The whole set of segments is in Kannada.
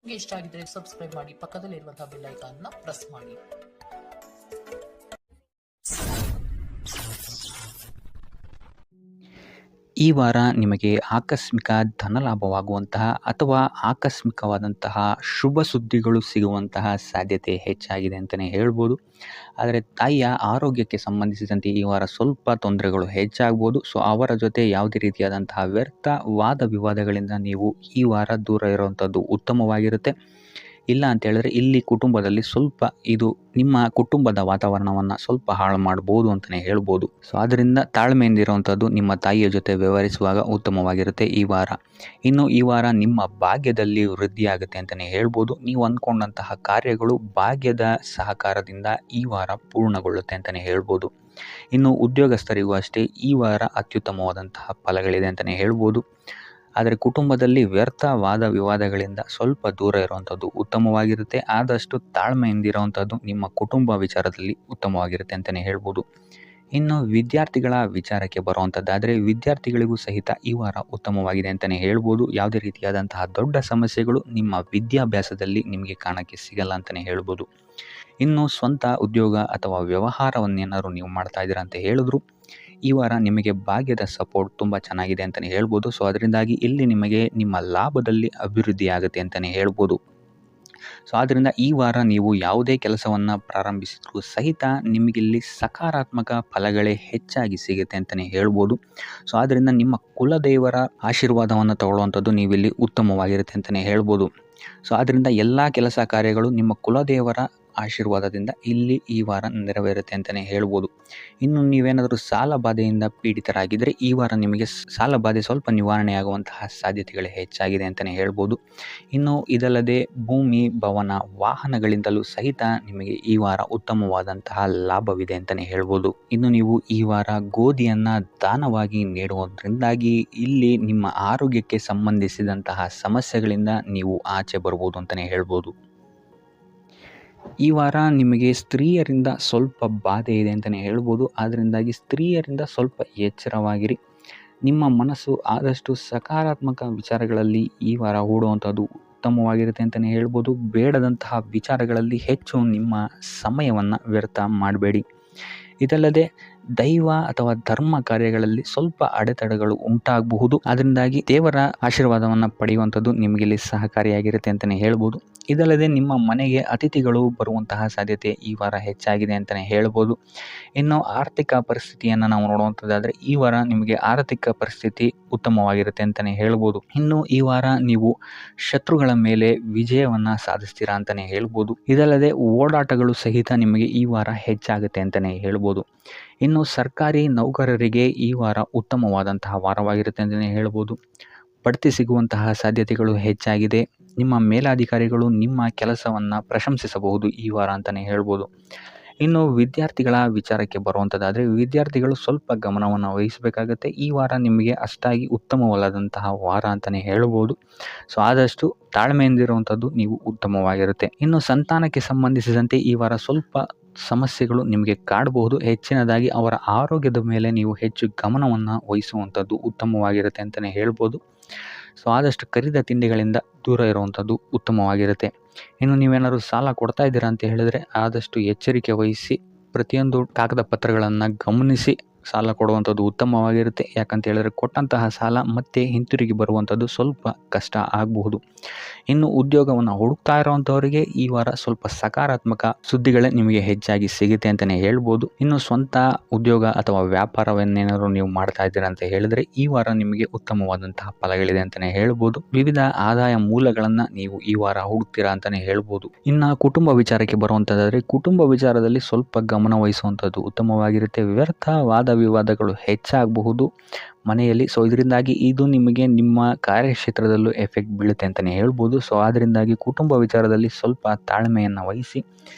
ನಿಮಗೆ ಇಷ್ಟ ಆಗಿದ್ರೆ ಸಬ್ಸ್ಕ್ರೈಬ್ ಮಾಡಿ, ಪಕ್ಕದಲ್ಲಿರುವಂತಹ ಬೆಲ್ ಐಕಾನ್ನ ಪ್ರೆಸ್ ಮಾಡಿ. ಈ ವಾರ ನಿಮಗೆ ಆಕಸ್ಮಿಕ ಧನಲಾಭವಾಗುವಂತಹ ಅಥವಾ ಆಕಸ್ಮಿಕವಾದಂತಹ ಶುಭ ಸುದ್ದಿಗಳು ಸಿಗುವಂತಹ ಸಾಧ್ಯತೆ ಹೆಚ್ಚಾಗಿದೆ ಅಂತಲೇ ಹೇಳ್ಬೋದು. ಆದರೆ ತಾಯಿಯ ಆರೋಗ್ಯಕ್ಕೆ ಸಂಬಂಧಿಸಿದಂತೆ ಈ ವಾರ ಸ್ವಲ್ಪ ತೊಂದರೆಗಳು ಹೆಚ್ಚಾಗ್ಬೋದು. ಸೊ ಅವರ ಜೊತೆ ಯಾವುದೇ ರೀತಿಯಾದಂತಹ ವ್ಯರ್ಥ ವಾದ ವಿವಾದಗಳಿಂದ ನೀವು ಈ ವಾರ ದೂರ ಇರುವಂಥದ್ದು ಉತ್ತಮವಾಗಿರುತ್ತೆ. ಇಲ್ಲ ಅಂತ ಹೇಳಿದ್ರೆ ಇಲ್ಲಿ ಕುಟುಂಬದಲ್ಲಿ ಸ್ವಲ್ಪ ಇದು ನಿಮ್ಮ ಕುಟುಂಬದ ವಾತಾವರಣವನ್ನು ಸ್ವಲ್ಪ ಹಾಳು ಮಾಡ್ಬೋದು ಅಂತಲೇ ಹೇಳ್ಬೋದು. ಸೊ ಅದರಿಂದ ತಾಳ್ಮೆಯಿಂದ ಇರುವಂಥದ್ದು ನಿಮ್ಮ ತಾಯಿಯ ಜೊತೆ ವ್ಯವಹರಿಸುವಾಗ ಉತ್ತಮವಾಗಿರುತ್ತೆ ಈ ವಾರ. ಇನ್ನು ಈ ವಾರ ನಿಮ್ಮ ಭಾಗ್ಯದಲ್ಲಿ ವೃದ್ಧಿಯಾಗುತ್ತೆ ಅಂತಲೇ ಹೇಳ್ಬೋದು. ನೀವು ಅಂದ್ಕೊಂಡಂತಹ ಕಾರ್ಯಗಳು ಭಾಗ್ಯದ ಸಹಕಾರದಿಂದ ಈ ವಾರ ಪೂರ್ಣಗೊಳ್ಳುತ್ತೆ ಅಂತಲೇ ಹೇಳ್ಬೋದು. ಇನ್ನು ಉದ್ಯೋಗಸ್ಥರಿಗೂ ಅಷ್ಟೇ ಈ ವಾರ ಅತ್ಯುತ್ತಮವಾದಂತಹ ಫಲಗಳಿದೆ ಅಂತಲೇ ಹೇಳ್ಬೋದು. ಆದರೆ ಕುಟುಂಬದಲ್ಲಿ ವ್ಯರ್ಥ ವಾದ ವಿವಾದಗಳಿಂದ ಸ್ವಲ್ಪ ದೂರ ಇರುವಂಥದ್ದು ಉತ್ತಮವಾಗಿರುತ್ತೆ. ಆದಷ್ಟು ತಾಳ್ಮೆಯಿಂದ ಇರುವಂಥದ್ದು ನಿಮ್ಮ ಕುಟುಂಬ ವಿಚಾರದಲ್ಲಿ ಉತ್ತಮವಾಗಿರುತ್ತೆ ಅಂತಲೇ ಹೇಳ್ಬೋದು. ಇನ್ನು ವಿದ್ಯಾರ್ಥಿಗಳ ವಿಚಾರಕ್ಕೆ ಬರುವಂಥದ್ದಾದರೆ ವಿದ್ಯಾರ್ಥಿಗಳಿಗೂ ಸಹಿತ ಈ ವಾರ ಉತ್ತಮವಾಗಿದೆ ಅಂತಲೇ ಹೇಳ್ಬೋದು. ಯಾವುದೇ ರೀತಿಯಾದಂತಹ ದೊಡ್ಡ ಸಮಸ್ಯೆಗಳು ನಿಮ್ಮ ವಿದ್ಯಾಭ್ಯಾಸದಲ್ಲಿ ನಿಮಗೆ ಕಾಣಕ್ಕೆ ಸಿಗಲ್ಲ ಅಂತಲೇ ಹೇಳ್ಬೋದು. ಇನ್ನು ಸ್ವಂತ ಉದ್ಯೋಗ ಅಥವಾ ವ್ಯವಹಾರವನ್ನೇನಾದ್ರು ನೀವು ಮಾಡ್ತಾ ಇದ್ದೀರಾ ಅಂತ ಹೇಳಿದ್ರು ಈ ವಾರ ನಿಮಗೆ ಭಾಗ್ಯದ ಸಪೋರ್ಟ್ ತುಂಬ ಚೆನ್ನಾಗಿದೆ ಅಂತಲೇ ಹೇಳ್ಬೋದು. ಸೊ ಅದರಿಂದಾಗಿ ಇಲ್ಲಿ ನಿಮಗೆ ನಿಮ್ಮ ಲಾಭದಲ್ಲಿ ಅಭಿವೃದ್ಧಿ ಆಗುತ್ತೆ ಅಂತಲೇ ಹೇಳ್ಬೋದು. ಸೊ ಆದ್ದರಿಂದ ಈ ವಾರ ನೀವು ಯಾವುದೇ ಕೆಲಸವನ್ನು ಪ್ರಾರಂಭಿಸಿದ್ರೂ ಸಹಿತ ನಿಮಗಿಲ್ಲಿ ಸಕಾರಾತ್ಮಕ ಫಲಗಳೇ ಹೆಚ್ಚಾಗಿ ಸಿಗುತ್ತೆ ಅಂತಲೇ ಹೇಳ್ಬೋದು. ಸೊ ಆದ್ದರಿಂದ ನಿಮ್ಮ ಕುಲದೇವರ ಆಶೀರ್ವಾದವನ್ನು ತಗೊಳ್ಳುವಂಥದ್ದು ನೀವಿಲ್ಲಿ ಉತ್ತಮವಾಗಿರುತ್ತೆ ಅಂತಲೇ ಹೇಳ್ಬೋದು. ಸೊ ಆದ್ದರಿಂದ ಎಲ್ಲ ಕೆಲಸ ಕಾರ್ಯಗಳು ನಿಮ್ಮ ಕುಲದೇವರ ಆಶೀರ್ವಾದದಿಂದ ಇಲ್ಲಿ ಈ ವಾರ ನೆರವೇರುತ್ತೆ ಅಂತಲೇ ಹೇಳ್ಬೋದು. ಇನ್ನು ನೀವೇನಾದರೂ ಸಾಲ ಬಾಧೆಯಿಂದ ಪೀಡಿತರಾಗಿದ್ದರೆ ಈ ವಾರ ನಿಮಗೆ ಸಾಲ ಬಾಧೆ ಸ್ವಲ್ಪ ನಿವಾರಣೆಯಾಗುವಂತಹ ಸಾಧ್ಯತೆಗಳು ಹೆಚ್ಚಾಗಿದೆ ಅಂತಲೇ ಹೇಳ್ಬೋದು. ಇನ್ನು ಇದಲ್ಲದೆ ಭೂಮಿ, ಭವನ, ವಾಹನಗಳಿಂದಲೂ ಸಹಿತ ನಿಮಗೆ ಈ ವಾರ ಉತ್ತಮವಾದಂತಹ ಲಾಭವಿದೆ ಅಂತಲೇ ಹೇಳ್ಬೋದು. ಇನ್ನು ನೀವು ಈ ವಾರ ಗೋಧಿಯನ್ನು ದಾನವಾಗಿ ನೀಡುವುದರಿಂದಾಗಿ ಇಲ್ಲಿ ನಿಮ್ಮ ಆರೋಗ್ಯಕ್ಕೆ ಸಂಬಂಧಿಸಿದಂತಹ ಸಮಸ್ಯೆಗಳಿಂದ ನೀವು ಆಚೆ ಬರ್ಬೋದು ಅಂತಲೇ ಹೇಳ್ಬೋದು. ಈ ವಾರ ನಿಮಗೆ ಸ್ತ್ರೀಯರಿಂದ ಸ್ವಲ್ಪ ಬಾಧೆ ಇದೆ ಅಂತಲೇ ಹೇಳ್ಬೋದು. ಅದರಿಂದಾಗಿ ಸ್ತ್ರೀಯರಿಂದ ಸ್ವಲ್ಪ ಎಚ್ಚರವಾಗಿರಿ. ನಿಮ್ಮ ಮನಸ್ಸು ಆದಷ್ಟು ಸಕಾರಾತ್ಮಕ ವಿಚಾರಗಳಲ್ಲಿ ಈ ವಾರ ಹೂಡುವಂಥದ್ದು ಉತ್ತಮವಾಗಿರುತ್ತೆ ಅಂತಲೇ ಹೇಳ್ಬೋದು. ಬೇಡದಂತಹ ವಿಚಾರಗಳಲ್ಲಿ ಹೆಚ್ಚು ನಿಮ್ಮ ಸಮಯವನ್ನು ವ್ಯರ್ಥ ಮಾಡಬೇಡಿ. ಇದಲ್ಲದೆ ದೈವ ಅಥವಾ ಧರ್ಮ ಕಾರ್ಯಗಳಲ್ಲಿ ಸ್ವಲ್ಪ ಅಡೆತಡೆಗಳು ಉಂಟಾಗಬಹುದು. ಅದರಿಂದಾಗಿ ದೇವರ ಆಶೀರ್ವಾದವನ್ನು ಪಡೆಯುವಂಥದ್ದು ನಿಮಗಿಲ್ಲಿ ಸಹಕಾರಿಯಾಗಿರುತ್ತೆ ಅಂತಲೇ ಹೇಳ್ಬೋದು. ಇದಲ್ಲದೆ ನಿಮ್ಮ ಮನೆಗೆ ಅತಿಥಿಗಳು ಬರುವಂತಹ ಸಾಧ್ಯತೆ ಈ ವಾರ ಹೆಚ್ಚಾಗಿದೆ ಅಂತಲೇ ಹೇಳ್ಬೋದು. ಇನ್ನು ಆರ್ಥಿಕ ಪರಿಸ್ಥಿತಿಯನ್ನು ನಾವು ನೋಡುವಂಥದ್ದಾದರೆ ಈ ವಾರ ನಿಮಗೆ ಆರ್ಥಿಕ ಪರಿಸ್ಥಿತಿ ಉತ್ತಮವಾಗಿರುತ್ತೆ ಅಂತಲೇ ಹೇಳ್ಬೋದು. ಇನ್ನು ಈ ವಾರ ನೀವು ಶತ್ರುಗಳ ಮೇಲೆ ವಿಜಯವನ್ನು ಸಾಧಿಸ್ತೀರಾ ಅಂತಲೇ ಹೇಳ್ಬೋದು. ಇದಲ್ಲದೆ ಓಡಾಟಗಳು ಸಹಿತ ನಿಮಗೆ ಈ ವಾರ ಹೆಚ್ಚಾಗುತ್ತೆ ಅಂತಲೇ ಹೇಳ್ಬೋದು. ಇನ್ನು ಸರ್ಕಾರಿ ನೌಕರರಿಗೆ ಈ ವಾರ ಉತ್ತಮವಾದಂತಹ ವಾರವಾಗಿರುತ್ತೆ ಅಂತಲೇ ಹೇಳ್ಬೋದು. ಬಡ್ತಿ ಸಿಗುವಂತಹ ಸಾಧ್ಯತೆಗಳು ಹೆಚ್ಚಾಗಿದೆ. ನಿಮ್ಮ ಮೇಲಾಧಿಕಾರಿಗಳು ನಿಮ್ಮ ಕೆಲಸವನ್ನು ಪ್ರಶಂಸಿಸಬಹುದು ಈ ವಾರ ಅಂತಲೇ ಹೇಳ್ಬೋದು. ಇನ್ನು ವಿದ್ಯಾರ್ಥಿಗಳ ವಿಚಾರಕ್ಕೆ ಬರುವಂಥದ್ದಾದರೆ ವಿದ್ಯಾರ್ಥಿಗಳು ಸ್ವಲ್ಪ ಗಮನವನ್ನು ವಹಿಸಬೇಕಾಗತ್ತೆ. ಈ ವಾರ ನಿಮಗೆ ಅಷ್ಟಾಗಿ ಉತ್ತಮವಲ್ಲದಂತಹ ವಾರ ಅಂತಲೇ ಹೇಳ್ಬೋದು. ಸೊ ಆದಷ್ಟು ತಾಳ್ಮೆಯಿಂದಿರುವಂಥದ್ದು ನೀವು ಉತ್ತಮವಾಗಿರುತ್ತೆ. ಇನ್ನು ಸಂತಾನಕ್ಕೆ ಸಂಬಂಧಿಸಿದಂತೆ ಈ ವಾರ ಸ್ವಲ್ಪ ಸಮಸ್ಯೆಗಳು ನಿಮಗೆ ಕಾಡಬಹುದು. ಹೆಚ್ಚಿನದಾಗಿ ಅವರ ಆರೋಗ್ಯದ ಮೇಲೆ ನೀವು ಹೆಚ್ಚು ಗಮನವನ್ನು ವಹಿಸುವಂಥದ್ದು ಉತ್ತಮವಾಗಿರುತ್ತೆ ಅಂತಲೇ ಹೇಳ್ಬೋದು. ಸೊ ಆದಷ್ಟು ಕರಿದ ತಿಂಡಿಗಳಿಂದ ದೂರ ಇರುವಂಥದ್ದು ಉತ್ತಮವಾಗಿರುತ್ತೆ. ಇನ್ನು ನೀವೇನಾದ್ರು ಸಾಲ ಕೊಡ್ತಾ ಇದ್ದೀರಾ ಅಂತ ಹೇಳಿದ್ರೆ ಆದಷ್ಟು ಎಚ್ಚರಿಕೆ ವಹಿಸಿ ಪ್ರತಿಯೊಂದು ಕಾಗದ ಪತ್ರಗಳನ್ನು ಗಮನಿಸಿ ಸಾಲ ಕೊಡುವಂಥದ್ದು ಉತ್ತಮವಾಗಿರುತ್ತೆ. ಯಾಕಂತ ಹೇಳಿದ್ರೆ ಕೊಟ್ಟಂತಹ ಸಾಲ ಮತ್ತೆ ಹಿಂತಿರುಗಿ ಬರುವಂಥದ್ದು ಸ್ವಲ್ಪ ಕಷ್ಟ ಆಗಬಹುದು. ಇನ್ನು ಉದ್ಯೋಗವನ್ನು ಹುಡುಕ್ತಾ ಇರುವಂಥವರಿಗೆ ಈ ವಾರ ಸ್ವಲ್ಪ ಸಕಾರಾತ್ಮಕ ಸುದ್ದಿಗಳೇ ನಿಮಗೆ ಹೆಚ್ಚಾಗಿ ಸಿಗುತ್ತೆ ಅಂತಲೇ ಹೇಳ್ಬೋದು. ಇನ್ನು ಸ್ವಂತ ಉದ್ಯೋಗ ಅಥವಾ ವ್ಯಾಪಾರವನ್ನೇನಾದ್ರು ನೀವು ಮಾಡ್ತಾ ಇದ್ದೀರಾ ಅಂತ ಹೇಳಿದ್ರೆ ಈ ವಾರ ನಿಮಗೆ ಉತ್ತಮವಾದಂತಹ ಫಲಗಳಿದೆ ಅಂತಲೇ ಹೇಳ್ಬೋದು. ವಿವಿಧ ಆದಾಯ ಮೂಲಗಳನ್ನು ನೀವು ಈ ವಾರ ಹುಡುಕ್ತೀರಾ ಅಂತಲೇ ಹೇಳ್ಬೋದು. ಇನ್ನು ಕುಟುಂಬ ವಿಚಾರಕ್ಕೆ ಬರುವಂಥದ್ದಾದರೆ ಕುಟುಂಬ ವಿಚಾರದಲ್ಲಿ ಸ್ವಲ್ಪ ಗಮನ ವಹಿಸುವಂಥದ್ದು ಉತ್ತಮವಾಗಿರುತ್ತೆ. ವ್ಯರ್ಥ ವಾದ ವಿವಾದಗಳು ಹೆಚ್ಚಾಗಬಹುದು ಮನೆಯಲ್ಲಿ. ಸೊ ಇದರಿಂದಾಗಿ ಇದು ನಿಮಗೆ ನಿಮ್ಮ ಕಾರ್ಯಕ್ಷೇತ್ರದಲ್ಲೂ ಎಫೆಕ್ಟ್ ಬೀಳುತ್ತೆ ಅಂತಲೇ ಹೇಳ್ಬೋದು. ಸೊ ಅದರಿಂದಾಗಿ ಕುಟುಂಬ ವಿಚಾರದಲ್ಲಿ ಸ್ವಲ್ಪ ತಾಳ್ಮೆಯನ್ನು ವಹಿಸಿ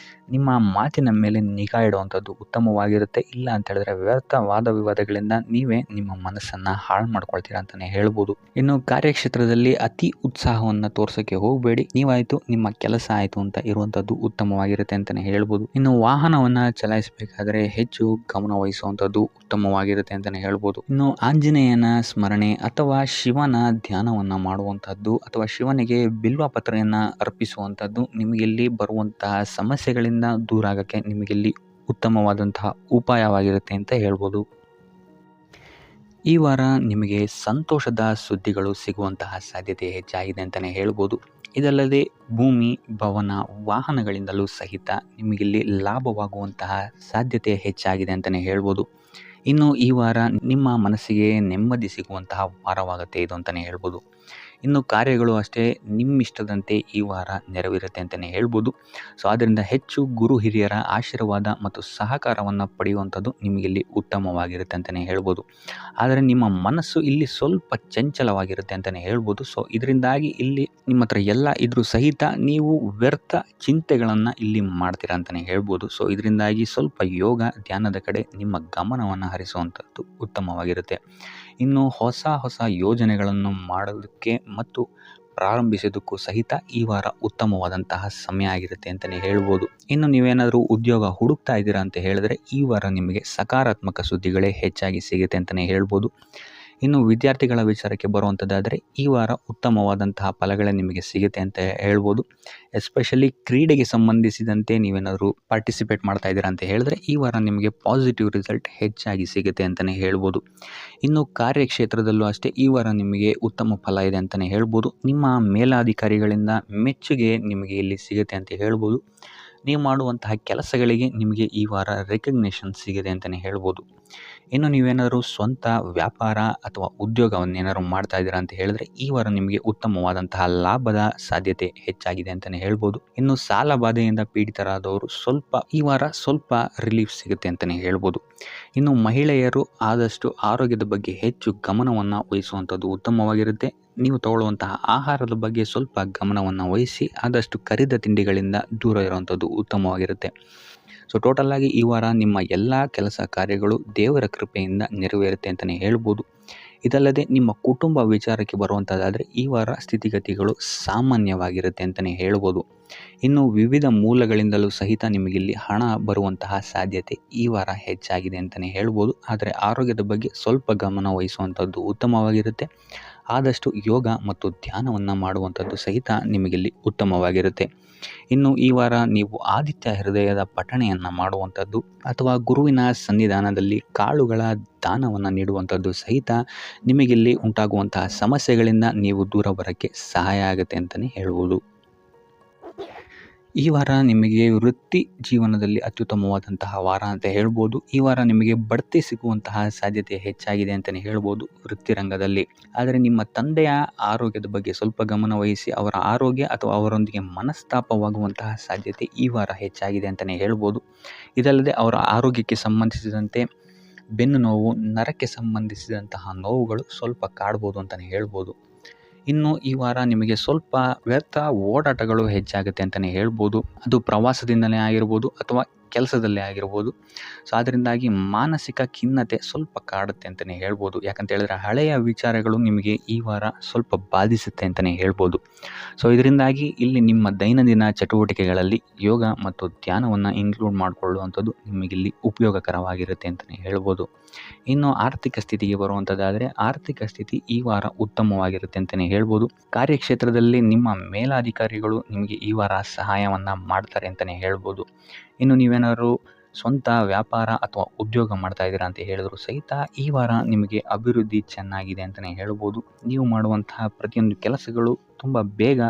ನಿಮ್ಮ ಮಾತಿನ ಮೇಲೆ ನಿಗಾ ಇಡುವಂಥದ್ದು ಉತ್ತಮವಾಗಿರುತ್ತೆ. ಇಲ್ಲ ಅಂತ ಹೇಳಿದ್ರೆ ವ್ಯರ್ಥ ವಾದ ವಿವಾದಗಳಿಂದ ನೀವೇ ನಿಮ್ಮ ಮನಸ್ಸನ್ನು ಹಾಳು ಮಾಡ್ಕೊಳ್ತೀರಾ ಅಂತಲೇ ಹೇಳ್ಬೋದು. ಇನ್ನು ಕಾರ್ಯಕ್ಷೇತ್ರದಲ್ಲಿ ಅತಿ ಉತ್ಸಾಹವನ್ನು ತೋರ್ಸೋಕ್ಕೆ ಹೋಗಬೇಡಿ. ನೀವಾಯಿತು ನಿಮ್ಮ ಕೆಲಸ ಆಯಿತು ಅಂತ ಇರುವಂಥದ್ದು ಉತ್ತಮವಾಗಿರುತ್ತೆ ಅಂತಲೇ ಹೇಳ್ಬೋದು. ಇನ್ನು ವಾಹನವನ್ನು ಚಲಾಯಿಸಬೇಕಾದ್ರೆ ಹೆಚ್ಚು ಗಮನ ವಹಿಸುವಂಥದ್ದು ಉತ್ತಮವಾಗಿರುತ್ತೆ ಅಂತಲೇ ಹೇಳ್ಬೋದು. ಇನ್ನು ಆಂಜನೇಯನ ಸ್ಮರಣೆ ಅಥವಾ ಶಿವನ ಧ್ಯಾನವನ್ನು ಮಾಡುವಂಥದ್ದು ಅಥವಾ ಶಿವನಿಗೆ ಬಿಲ್ವ ಪತ್ರೆಯನ್ನು ಅರ್ಪಿಸುವಂಥದ್ದು ನಿಮಗಿಲ್ಲಿ ಬರುವಂತಹ ಸಮಸ್ಯೆಗಳಿಂದ ದೂರ ಆಗೋಕ್ಕೆ ನಿಮಗಿಲ್ಲಿ ಉತ್ತಮವಾದಂತಹ ಉಪಾಯವಾಗಿರುತ್ತೆ ಅಂತ ಹೇಳ್ಬೋದು. ಈ ವಾರ ನಿಮಗೆ ಸಂತೋಷದ ಸುದ್ದಿಗಳು ಸಿಗುವಂತಹ ಸಾಧ್ಯತೆ ಹೆಚ್ಚಾಗಿದೆ ಅಂತಲೇ ಹೇಳ್ಬೋದು. ಇದಲ್ಲದೆ ಭೂಮಿ, ಭವನ, ವಾಹನಗಳಿಂದಲೂ ಸಹಿತ ನಿಮಗಿಲ್ಲಿ ಲಾಭವಾಗುವಂತಹ ಸಾಧ್ಯತೆ ಹೆಚ್ಚಾಗಿದೆ ಅಂತಲೇ ಹೇಳ್ಬೋದು. ಇನ್ನು ಈ ವಾರ ನಿಮ್ಮ ಮನಸ್ಸಿಗೆ ನೆಮ್ಮದಿ ಸಿಗುವಂತಹ ವಾರವಾಗುತ್ತೆ ಇದು ಅಂತಲೇ ಹೇಳ್ಬೋದು. ಇನ್ನು ಕಾರ್ಯಗಳು ಅಷ್ಟೇ ನಿಮ್ಮಿಷ್ಟದಂತೆ ಈ ವಾರ ನೆರವೇರುತ್ತೆ ಅಂತಲೇ ಹೇಳ್ಬೋದು. ಸೊ ಆದ್ದರಿಂದ ಹೆಚ್ಚು ಗುರು ಹಿರಿಯರ ಆಶೀರ್ವಾದ ಮತ್ತು ಸಹಕಾರವನ್ನು ಪಡೆಯುವಂಥದ್ದು ನಿಮಗಿಲ್ಲಿ ಉತ್ತಮವಾಗಿರುತ್ತೆ ಅಂತಲೇ ಹೇಳ್ಬೋದು. ಆದರೆ ನಿಮ್ಮ ಮನಸ್ಸು ಇಲ್ಲಿ ಸ್ವಲ್ಪ ಚಂಚಲವಾಗಿರುತ್ತೆ ಅಂತಲೇ ಹೇಳ್ಬೋದು. ಸೊ ಇದರಿಂದಾಗಿ ಇಲ್ಲಿ ನಿಮ್ಮ ಹತ್ರ ಎಲ್ಲ ಇದ್ರೂ ಸಹಿತ ನೀವು ವ್ಯರ್ಥ ಚಿಂತೆಗಳನ್ನು ಇಲ್ಲಿ ಮಾಡ್ತೀರಾ ಅಂತಲೇ ಹೇಳ್ಬೋದು. ಸೊ ಇದರಿಂದಾಗಿ ಸ್ವಲ್ಪ ಯೋಗ ಧ್ಯಾನದ ಕಡೆ ನಿಮ್ಮ ಗಮನವನ್ನು ಹರಿಸುವಂಥದ್ದು ಉತ್ತಮವಾಗಿರುತ್ತೆ. ಇನ್ನು ಹೊಸ ಯೋಜನೆಗಳನ್ನು ಮಾಡೋದಕ್ಕೆ ಮತ್ತು ಪ್ರಾರಂಭಿಸೋದಕ್ಕೂ ಸಹಿತ ಈ ವಾರ ಉತ್ತಮವಾದಂತಹ ಸಮಯ ಆಗಿರುತ್ತೆ ಅಂತಲೇ ಹೇಳ್ಬೋದು. ಇನ್ನು ನೀವೇನಾದರೂ ಉದ್ಯೋಗ ಹುಡುಕ್ತಾ ಇದ್ದೀರಾ ಅಂತ ಹೇಳಿದ್ರೆ ಈ ವಾರ ನಿಮಗೆ ಸಕಾರಾತ್ಮಕ ಸುದ್ದಿಗಳೇ ಹೆಚ್ಚಾಗಿ ಸಿಗುತ್ತೆ ಅಂತಲೇ ಹೇಳ್ಬೋದು. ಇನ್ನು ವಿದ್ಯಾರ್ಥಿಗಳ ವಿಚಾರಕ್ಕೆ ಬರುವಂಥದ್ದಾದರೆ ಈ ವಾರ ಉತ್ತಮವಾದಂತಹ ಫಲಗಳೇ ನಿಮಗೆ ಸಿಗುತ್ತೆ ಅಂತ ಹೇಳ್ಬೋದು. ಎಸ್ಪೆಷಲಿ ಕ್ರೀಡೆಗೆ ಸಂಬಂಧಿಸಿದಂತೆ ನೀವೇನಾದರೂ ಪಾರ್ಟಿಸಿಪೇಟ್ ಮಾಡ್ತಾ ಇದ್ದೀರಾ ಅಂತ ಹೇಳಿದ್ರೆ ಈ ವಾರ ನಿಮಗೆ ಪಾಸಿಟಿವ್ ರಿಸಲ್ಟ್ ಹೆಚ್ಚಾಗಿ ಸಿಗುತ್ತೆ ಅಂತಲೇ ಹೇಳ್ಬೋದು. ಇನ್ನು ಕಾರ್ಯಕ್ಷೇತ್ರದಲ್ಲೂ ಅಷ್ಟೇ ಈ ವಾರ ನಿಮಗೆ ಉತ್ತಮ ಫಲ ಇದೆ ಅಂತಲೇ ಹೇಳ್ಬೋದು. ನಿಮ್ಮ ಮೇಲಾಧಿಕಾರಿಗಳಿಂದ ಮೆಚ್ಚುಗೆ ನಿಮಗೆ ಇಲ್ಲಿ ಸಿಗುತ್ತೆ ಅಂತ ಹೇಳ್ಬೋದು. ನೀವು ಮಾಡುವಂತಹ ಕೆಲಸಗಳಿಗೆ ನಿಮಗೆ ಈ ವಾರ ರೆಕಗ್ನೇಷನ್ ಸಿಗಿದೆ ಅಂತಲೇ ಹೇಳ್ಬೋದು. ಇನ್ನು ನೀವೇನಾದರೂ ಸ್ವಂತ ವ್ಯಾಪಾರ ಅಥವಾ ಉದ್ಯೋಗವನ್ನೇನಾದ್ರು ಮಾಡ್ತಾ ಇದ್ದೀರಾ ಅಂತ ಹೇಳಿದ್ರೆ ಈ ವಾರ ನಿಮಗೆ ಉತ್ತಮವಾದಂತಹ ಲಾಭದ ಸಾಧ್ಯತೆ ಹೆಚ್ಚಾಗಿದೆ ಅಂತಲೇ ಹೇಳ್ಬೋದು. ಇನ್ನು ಸಾಲ ಬಾಧೆಯಿಂದ ಪೀಡಿತರಾದವರು ಈ ವಾರ ಸ್ವಲ್ಪ ರಿಲೀಫ್ ಸಿಗುತ್ತೆ ಅಂತಲೇ ಹೇಳ್ಬೋದು. ಇನ್ನು ಮಹಿಳೆಯರು ಆದಷ್ಟು ಆರೋಗ್ಯದ ಬಗ್ಗೆ ಹೆಚ್ಚು ಗಮನವನ್ನು ವಹಿಸುವಂಥದ್ದು ಉತ್ತಮವಾಗಿರುತ್ತೆ. ನೀವು ತಗೊಳ್ಳುವಂತಹ ಆಹಾರದ ಬಗ್ಗೆ ಸ್ವಲ್ಪ ಗಮನವನ್ನು ವಹಿಸಿ ಆದಷ್ಟು ಕರಿದ ತಿಂಡಿಗಳಿಂದ ದೂರ ಇರುವಂಥದ್ದು ಉತ್ತಮವಾಗಿರುತ್ತೆ. ಸೊ ಟೋಟಲಾಗಿ ಈ ವಾರ ನಿಮ್ಮ ಎಲ್ಲ ಕೆಲಸ ಕಾರ್ಯಗಳು ದೇವರ ಕೃಪೆಯಿಂದ ನೆರವೇರುತ್ತೆ ಅಂತಲೇ ಹೇಳ್ಬೋದು. ಇದಲ್ಲದೆ ನಿಮ್ಮ ಕುಟುಂಬ ವಿಚಾರಕ್ಕೆ ಬರುವಂಥದ್ದಾದರೆ ಈ ವಾರ ಸ್ಥಿತಿಗತಿಗಳು ಸಾಮಾನ್ಯವಾಗಿರುತ್ತೆ ಅಂತಲೇ ಹೇಳ್ಬೋದು. ಇನ್ನು ವಿವಿಧ ಮೂಲಗಳಿಂದಲೂ ಸಹಿತ ನಿಮಗಿಲ್ಲಿ ಹಣ ಬರುವಂತಹ ಸಾಧ್ಯತೆ ಈ ವಾರ ಹೆಚ್ಚಾಗಿದೆ ಅಂತಲೇ ಹೇಳ್ಬೋದು. ಆದರೆ ಆರೋಗ್ಯದ ಬಗ್ಗೆ ಸ್ವಲ್ಪ ಗಮನ ವಹಿಸುವಂಥದ್ದು ಉತ್ತಮವಾಗಿರುತ್ತೆ. ಆದಷ್ಟು ಯೋಗ ಮತ್ತು ಧ್ಯಾನವನ್ನು ಮಾಡುವಂಥದ್ದು ಸಹಿತ ನಿಮಗಿಲ್ಲಿ ಉತ್ತಮವಾಗಿರುತ್ತೆ. ಇನ್ನು ಈ ವಾರ ನೀವು ಆದಿತ್ಯ ಹೃದಯದ ಪಠಣೆಯನ್ನು ಮಾಡುವಂಥದ್ದು ಅಥವಾ ಗುರುವಿನ ಸನ್ನಿಧಾನದಲ್ಲಿ ಕಾಳುಗಳ ದಾನವನ್ನು ನೀಡುವಂಥದ್ದು ಸಹಿತ ನಿಮಗಿಲ್ಲಿ ಉಂಟಾಗುವಂತಹ ಸಮಸ್ಯೆಗಳಿಂದ ನೀವು ದೂರ ಬರೋಕ್ಕೆ ಸಹಾಯ ಆಗುತ್ತೆ ಅಂತಲೇ ಹೇಳ್ಬೋದು. ಈ ವಾರ ನಿಮಗೆ ವೃತ್ತಿ ಜೀವನದಲ್ಲಿ ಅತ್ಯುತ್ತಮವಾದಂತಹ ವಾರ ಅಂತ ಹೇಳ್ಬೋದು. ಈ ವಾರ ನಿಮಗೆ ಬಡ್ತಿ ಸಿಗುವಂತಹ ಸಾಧ್ಯತೆ ಹೆಚ್ಚಾಗಿದೆ ಅಂತಲೇ ಹೇಳ್ಬೋದು ವೃತ್ತಿ ರಂಗದಲ್ಲಿ. ಆದರೆ ನಿಮ್ಮ ತಂದೆಯ ಆರೋಗ್ಯದ ಬಗ್ಗೆ ಸ್ವಲ್ಪ ಗಮನ ವಹಿಸಿ ಅವರ ಆರೋಗ್ಯ ಅಥವಾ ಅವರೊಂದಿಗೆ ಮನಸ್ತಾಪವಾಗುವಂತಹ ಸಾಧ್ಯತೆ ಈ ವಾರ ಹೆಚ್ಚಾಗಿದೆ ಅಂತಲೇ ಹೇಳ್ಬೋದು. ಇದಲ್ಲದೆ ಅವರ ಆರೋಗ್ಯಕ್ಕೆ ಸಂಬಂಧಿಸಿದಂತೆ ಬೆನ್ನು ನೋವು, ನರಕ್ಕೆ ಸಂಬಂಧಿಸಿದಂತಹ ನೋವುಗಳು ಸ್ವಲ್ಪ ಕಾಡ್ಬೋದು ಅಂತಲೇ ಹೇಳ್ಬೋದು. ಇನ್ನು ಈ ವಾರ ನಿಮಗೆ ಸ್ವಲ್ಪ ವ್ಯರ್ಥ ಓಡಾಟಗಳು ಹೆಚ್ಚಾಗುತ್ತೆ ಅಂತಲೇ ಹೇಳ್ಬೋದು. ಅದು ಪ್ರವಾಸದಿಂದಲೇ ಆಗಿರ್ಬೋದು ಅಥವಾ ಕೆಲಸದಲ್ಲೇ ಆಗಿರ್ಬೋದು. ಸೊ ಅದರಿಂದಾಗಿ ಮಾನಸಿಕ ಖಿನ್ನತೆ ಸ್ವಲ್ಪ ಕಾಡುತ್ತೆ ಅಂತಲೇ ಹೇಳ್ಬೋದು. ಯಾಕಂತ ಹೇಳಿದ್ರೆ ಹಳೆಯ ವಿಚಾರಗಳು ನಿಮಗೆ ಈ ವಾರ ಸ್ವಲ್ಪ ಬಾಧಿಸುತ್ತೆ ಅಂತಲೇ ಹೇಳ್ಬೋದು. ಸೊ ಇದರಿಂದಾಗಿ ಇಲ್ಲಿ ನಿಮ್ಮ ದೈನಂದಿನ ಚಟುವಟಿಕೆಗಳಲ್ಲಿ ಯೋಗ ಮತ್ತು ಧ್ಯಾನವನ್ನು ಇನ್ಕ್ಲೂಡ್ ಮಾಡಿಕೊಳ್ಳುವಂಥದ್ದು ನಿಮಗಿಲ್ಲಿ ಉಪಯೋಗಕರವಾಗಿರುತ್ತೆ ಅಂತಲೇ ಹೇಳ್ಬೋದು. ಇನ್ನು ಆರ್ಥಿಕ ಸ್ಥಿತಿಗೆ ಬರುವಂಥದ್ದಾದರೆ ಆರ್ಥಿಕ ಸ್ಥಿತಿ ಈ ವಾರ ಉತ್ತಮವಾಗಿರುತ್ತೆ ಅಂತಲೇ ಹೇಳ್ಬೋದು. ಕಾರ್ಯಕ್ಷೇತ್ರದಲ್ಲಿ ನಿಮ್ಮ ಮೇಲಾಧಿಕಾರಿಗಳು ನಿಮಗೆ ಈ ವಾರ ಸಹಾಯವನ್ನು ಮಾಡ್ತಾರೆ ಅಂತಲೇ ಹೇಳ್ಬೋದು. ಇನ್ನು ನೀವೇನಾದರೂ ಸ್ವಂತ ವ್ಯಾಪಾರ ಅಥವಾ ಉದ್ಯೋಗ ಮಾಡ್ತಾ ಇದ್ದೀರಾ ಅಂತ ಹೇಳಿದ್ರು ಸಹಿತ ಈ ವಾರ ನಿಮಗೆ ಅಭಿವೃದ್ಧಿ ಚೆನ್ನಾಗಿದೆ ಅಂತಲೇ ಹೇಳ್ಬೋದು. ನೀವು ಮಾಡುವಂತಹ ಪ್ರತಿಯೊಂದು ಕೆಲಸಗಳು ತುಂಬ ಬೇಗ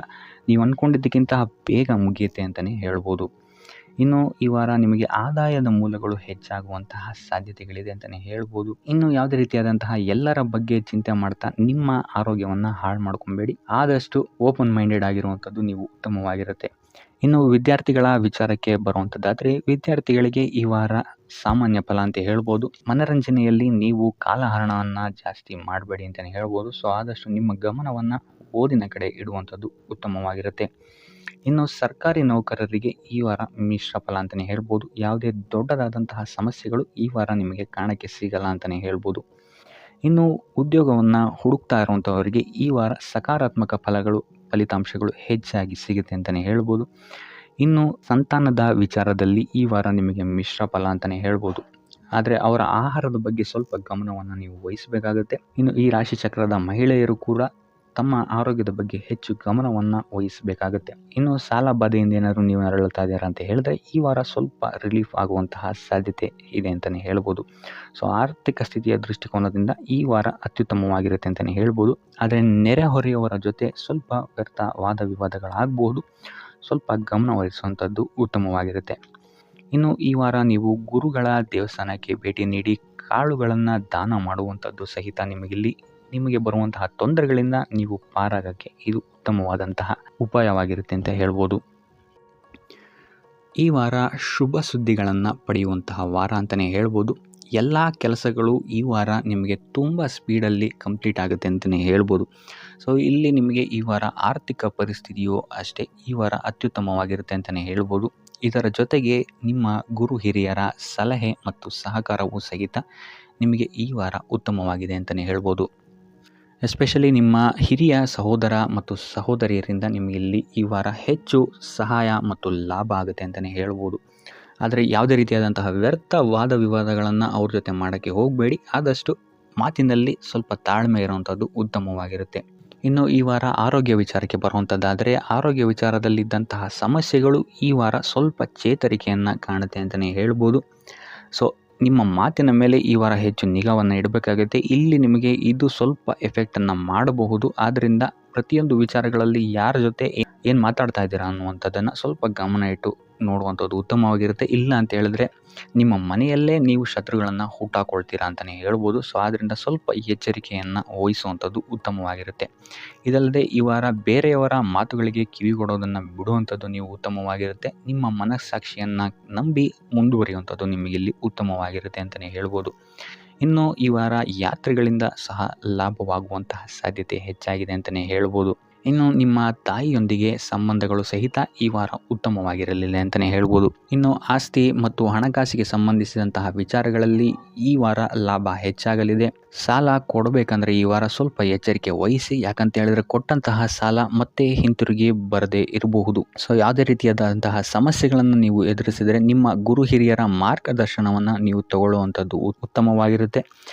ನೀವು ಅಂದ್ಕೊಂಡಿದ್ದಕ್ಕಿಂತ ಬೇಗ ಮುಗಿಯುತ್ತೆ ಅಂತಲೇ ಹೇಳ್ಬೋದು. ಇನ್ನು ಈ ವಾರ ನಿಮಗೆ ಆದಾಯದ ಮೂಲಗಳು ಹೆಚ್ಚಾಗುವಂತಹ ಸಾಧ್ಯತೆಗಳಿದೆ ಅಂತಲೇ ಹೇಳ್ಬೋದು. ಇನ್ನು ಯಾವುದೇ ರೀತಿಯಾದಂತಹ ಎಲ್ಲರ ಬಗ್ಗೆ ಚಿಂತೆ ಮಾಡ್ತಾ ನಿಮ್ಮ ಆರೋಗ್ಯವನ್ನು ಹಾಳು ಮಾಡ್ಕೊಬೇಡಿ. ಆದಷ್ಟು ಓಪನ್ ಮೈಂಡೆಡ್ ಆಗಿರುವಂಥದ್ದು ನೀವು ಉತ್ತಮವಾಗಿರುತ್ತೆ. ಇನ್ನು ವಿದ್ಯಾರ್ಥಿಗಳ ವಿಚಾರಕ್ಕೆ ಬರುವಂಥದ್ದಾದರೆ ವಿದ್ಯಾರ್ಥಿಗಳಿಗೆ ಈ ವಾರ ಸಾಮಾನ್ಯ ಫಲ ಅಂತ ಹೇಳ್ಬೋದು. ಮನರಂಜನೆಯಲ್ಲಿ ನೀವು ಕಾಲಹರಣವನ್ನು ಜಾಸ್ತಿ ಮಾಡಬೇಡಿ ಅಂತಲೇ ಹೇಳ್ಬೋದು. ಸೊ ಆದಷ್ಟು ನಿಮ್ಮ ಗಮನವನ್ನು ಓದಿನ ಕಡೆ ಇಡುವಂಥದ್ದು ಉತ್ತಮವಾಗಿರುತ್ತೆ. ಇನ್ನು ಸರ್ಕಾರಿ ನೌಕರರಿಗೆ ಈ ವಾರ ಮಿಶ್ರ ಫಲ ಅಂತಲೇ ಹೇಳ್ಬೋದು. ಯಾವುದೇ ದೊಡ್ಡದಾದಂತಹ ಸಮಸ್ಯೆಗಳು ಈ ವಾರ ನಿಮಗೆ ಕಾಣಕ್ಕೆ ಸಿಗಲ್ಲ ಅಂತಲೇ ಹೇಳ್ಬೋದು. ಇನ್ನು ಉದ್ಯೋಗವನ್ನು ಹುಡುಕ್ತಾ ಇರುವಂಥವರಿಗೆ ಈ ವಾರ ಸಕಾರಾತ್ಮಕ ಫಲಿತಾಂಶಗಳು ಹೆಚ್ಚಾಗಿ ಸಿಗುತ್ತೆ ಅಂತಲೇ ಹೇಳ್ಬೋದು. ಇನ್ನು ಸಂತಾನದ ವಿಚಾರದಲ್ಲಿ ಈ ವಾರ ನಿಮಗೆ ಮಿಶ್ರ ಫಲ ಅಂತಲೇ ಹೇಳ್ಬೋದು. ಆದರೆ ಅವರ ಆಹಾರದ ಬಗ್ಗೆ ಸ್ವಲ್ಪ ಗಮನವನ್ನು ನೀವು ವಹಿಸಬೇಕಾಗುತ್ತೆ. ಇನ್ನು ಈ ರಾಶಿ ಚಕ್ರದ ಮಹಿಳೆಯರು ಕೂಡ ತಮ್ಮ ಆರೋಗ್ಯದ ಬಗ್ಗೆ ಹೆಚ್ಚು ಗಮನವನ್ನು ವಹಿಸಬೇಕಾಗುತ್ತೆ. ಇನ್ನು ಸಾಲ ಬಾಧೆಯಿಂದ ಏನಾದರೂ ನೀವು ನರಳುತ್ತಾ ಇದ್ದೀರಾ ಅಂತ ಹೇಳಿದ್ರೆ ಈ ವಾರ ಸ್ವಲ್ಪ ರಿಲೀಫ್ ಆಗುವಂತಹ ಸಾಧ್ಯತೆ ಇದೆ ಅಂತಲೇ ಹೇಳ್ಬೋದು. ಸೊ ಆರ್ಥಿಕ ಸ್ಥಿತಿಯ ದೃಷ್ಟಿಕೋನದಿಂದ ಈ ವಾರ ಅತ್ಯುತ್ತಮವಾಗಿರುತ್ತೆ ಅಂತಲೇ ಹೇಳ್ಬೋದು. ಆದರೆ ನೆರೆಹೊರೆಯವರ ಜೊತೆ ಸ್ವಲ್ಪ ವ್ಯರ್ಥ ವಾದ ವಿವಾದಗಳಾಗಬಹುದು. ಸ್ವಲ್ಪ ಗಮನ ವಹಿಸುವಂಥದ್ದು ಉತ್ತಮವಾಗಿರುತ್ತೆ. ಇನ್ನು ಈ ವಾರ ನೀವು ಗುರುಗಳ ದೇವಸ್ಥಾನಕ್ಕೆ ಭೇಟಿ ನೀಡಿ ಕಾಳುಗಳನ್ನು ದಾನ ಮಾಡುವಂಥದ್ದು ಸಹಿತ ನಿಮಗೆ ಬರುವಂತಹ ತೊಂದರೆಗಳಿಂದ ನೀವು ಪಾರಾಗಕ್ಕೆ ಇದು ಉತ್ತಮವಾದಂತಹ ಉಪಾಯವಾಗಿರುತ್ತೆ ಅಂತ ಹೇಳ್ಬೋದು. ಈ ವಾರ ಶುಭ ಸುದ್ದಿಗಳನ್ನು ಪಡೆಯುವಂತಹ ವಾರ ಅಂತಲೇ ಹೇಳ್ಬೋದು. ಎಲ್ಲ ಕೆಲಸಗಳು ಈ ವಾರ ನಿಮಗೆ ತುಂಬ ಸ್ಪೀಡಲ್ಲಿ ಕಂಪ್ಲೀಟ್ ಆಗುತ್ತೆ ಅಂತಲೇ ಹೇಳ್ಬೋದು. ಸೊ ಇಲ್ಲಿ ನಿಮಗೆ ಈ ವಾರ ಆರ್ಥಿಕ ಪರಿಸ್ಥಿತಿಯು ಅಷ್ಟೇ ಈ ವಾರ ಅತ್ಯುತ್ತಮವಾಗಿರುತ್ತೆ ಅಂತಲೇ ಹೇಳ್ಬೋದು. ಇದರ ಜೊತೆಗೆ ನಿಮ್ಮ ಗುರು ಹಿರಿಯರ ಸಲಹೆ ಮತ್ತು ಸಹಕಾರವೂ ಸಹಿತ ನಿಮಗೆ ಈ ವಾರ ಉತ್ತಮವಾಗಿದೆ ಅಂತಲೇ ಹೇಳ್ಬೋದು. ಎಸ್ಪೆಷಲಿ ನಿಮ್ಮ ಹಿರಿಯ ಸಹೋದರ ಮತ್ತು ಸಹೋದರಿಯರಿಂದ ನಿಮಗೆ ಇಲ್ಲಿ ಈ ವಾರ ಹೆಚ್ಚು ಸಹಾಯ ಮತ್ತು ಲಾಭ ಆಗುತ್ತೆ ಅಂತಲೇ ಹೇಳ್ಬೋದು. ಆದರೆ ಯಾವುದೇ ರೀತಿಯಾದಂತಹ ವ್ಯರ್ಥ ವಾದ ವಿವಾದಗಳನ್ನು ಅವ್ರ ಜೊತೆ ಮಾಡೋಕ್ಕೆ ಹೋಗಬೇಡಿ. ಆದಷ್ಟು ಮಾತಿನಲ್ಲಿ ಸ್ವಲ್ಪ ತಾಳ್ಮೆ ಇರುವಂಥದ್ದು ಉತ್ತಮವಾಗಿರುತ್ತೆ. ಇನ್ನು ಈ ವಾರ ಆರೋಗ್ಯ ವಿಚಾರಕ್ಕೆ ಬರುವಂಥದ್ದಾದರೆ ಆರೋಗ್ಯ ವಿಚಾರದಲ್ಲಿದ್ದಂತಹ ಸಮಸ್ಯೆಗಳು ಈ ವಾರ ಸ್ವಲ್ಪ ಚೇತರಿಕೆಯನ್ನು ಕಾಣುತ್ತೆ ಅಂತಲೇ ಹೇಳ್ಬೋದು. ಸೊ ನಿಮ್ಮ ಮಾತಿನ ಮೇಲೆ ಈ ವಾರ ಹೆಚ್ಚು ನಿಗಾವನ್ನು ಇಡಬೇಕಾಗುತ್ತೆ. ಇಲ್ಲಿ ನಿಮಗೆ ಇದು ಸ್ವಲ್ಪ ಎಫೆಕ್ಟನ್ನು ಮಾಡಬಹುದು. ಆದ್ದರಿಂದ ಪ್ರತಿಯೊಂದು ವಿಚಾರಗಳಲ್ಲಿ ಯಾರ ಜೊತೆ ಏನು ಮಾತಾಡ್ತಾ ಇದ್ದೀರಾ ಅನ್ನುವಂಥದ್ದನ್ನು ಸ್ವಲ್ಪ ಗಮನ ಇಟ್ಟು ನೋಡುವಂಥದ್ದು ಉತ್ತಮವಾಗಿರುತ್ತೆ. ಇಲ್ಲ ಅಂತ ಹೇಳಿದ್ರೆ ನಿಮ್ಮ ಮನೆಯಲ್ಲೇ ನೀವು ಶತ್ರುಗಳನ್ನು ಹುಟ್ಟಾಕೊಳ್ತೀರಾ ಅಂತಲೇ ಹೇಳ್ಬೋದು. ಸೊ ಆದ್ದರಿಂದ ಸ್ವಲ್ಪ ಎಚ್ಚರಿಕೆಯನ್ನು ವಹಿಸುವಂಥದ್ದು ಉತ್ತಮವಾಗಿರುತ್ತೆ. ಇದಲ್ಲದೆ ಈ ವಾರ ಬೇರೆಯವರ ಮಾತುಗಳಿಗೆ ಕಿವಿಗೊಡೋದನ್ನು ಬಿಡುವಂಥದ್ದು ನೀವು ಉತ್ತಮವಾಗಿರುತ್ತೆ. ನಿಮ್ಮ ಮನಸ್ಸಾಕ್ಷಿಯನ್ನು ನಂಬಿ ಮುಂದುವರಿಯುವಂಥದ್ದು ನಿಮಗಿಲ್ಲಿ ಉತ್ತಮವಾಗಿರುತ್ತೆ ಅಂತಲೇ ಹೇಳ್ಬೋದು. ಇನ್ನು ಈ ವಾರ ಯಾತ್ರೆಗಳಿಂದ ಸಹ ಲಾಭವಾಗುವಂತಹ ಸಾಧ್ಯತೆ ಹೆಚ್ಚಾಗಿದೆ ಅಂತಲೇ ಹೇಳ್ಬೋದು. ಇನ್ನು ನಿಮ್ಮ ತಾಯಿಯೊಂದಿಗೆ ಸಂಬಂಧಗಳು ಸಹಿತ ಈ ವಾರ ಉತ್ತಮವಾಗಿರಲಿಲ್ಲ ಅಂತಲೇ ಹೇಳ್ಬೋದು. ಇನ್ನು ಆಸ್ತಿ ಮತ್ತು ಹಣಕಾಸಿಗೆ ಸಂಬಂಧಿಸಿದಂತಹ ವಿಚಾರಗಳಲ್ಲಿ ಈ ವಾರ ಲಾಭ ಹೆಚ್ಚಾಗಲಿದೆ. ಸಾಲ ಕೊಡಬೇಕಂದ್ರೆ ಈ ವಾರ ಸ್ವಲ್ಪ ಎಚ್ಚರಿಕೆ ವಹಿಸಿ. ಯಾಕಂತ ಹೇಳಿದ್ರೆ ಕೊಟ್ಟಂತಹ ಸಾಲ ಮತ್ತೆ ಹಿಂತಿರುಗಿ ಬರದೇ ಇರಬಹುದು. ಸೊ ಯಾವುದೇ ರೀತಿಯಾದಂತಹ ಸಮಸ್ಯೆಗಳನ್ನು ನೀವು ಎದುರಿಸಿದರೆ ನಿಮ್ಮ ಗುರು ಹಿರಿಯರ ಮಾರ್ಗದರ್ಶನವನ್ನು ನೀವು ತಗೊಳ್ಳುವಂಥದ್ದು ಉತ್ತಮವಾಗಿರುತ್ತೆ.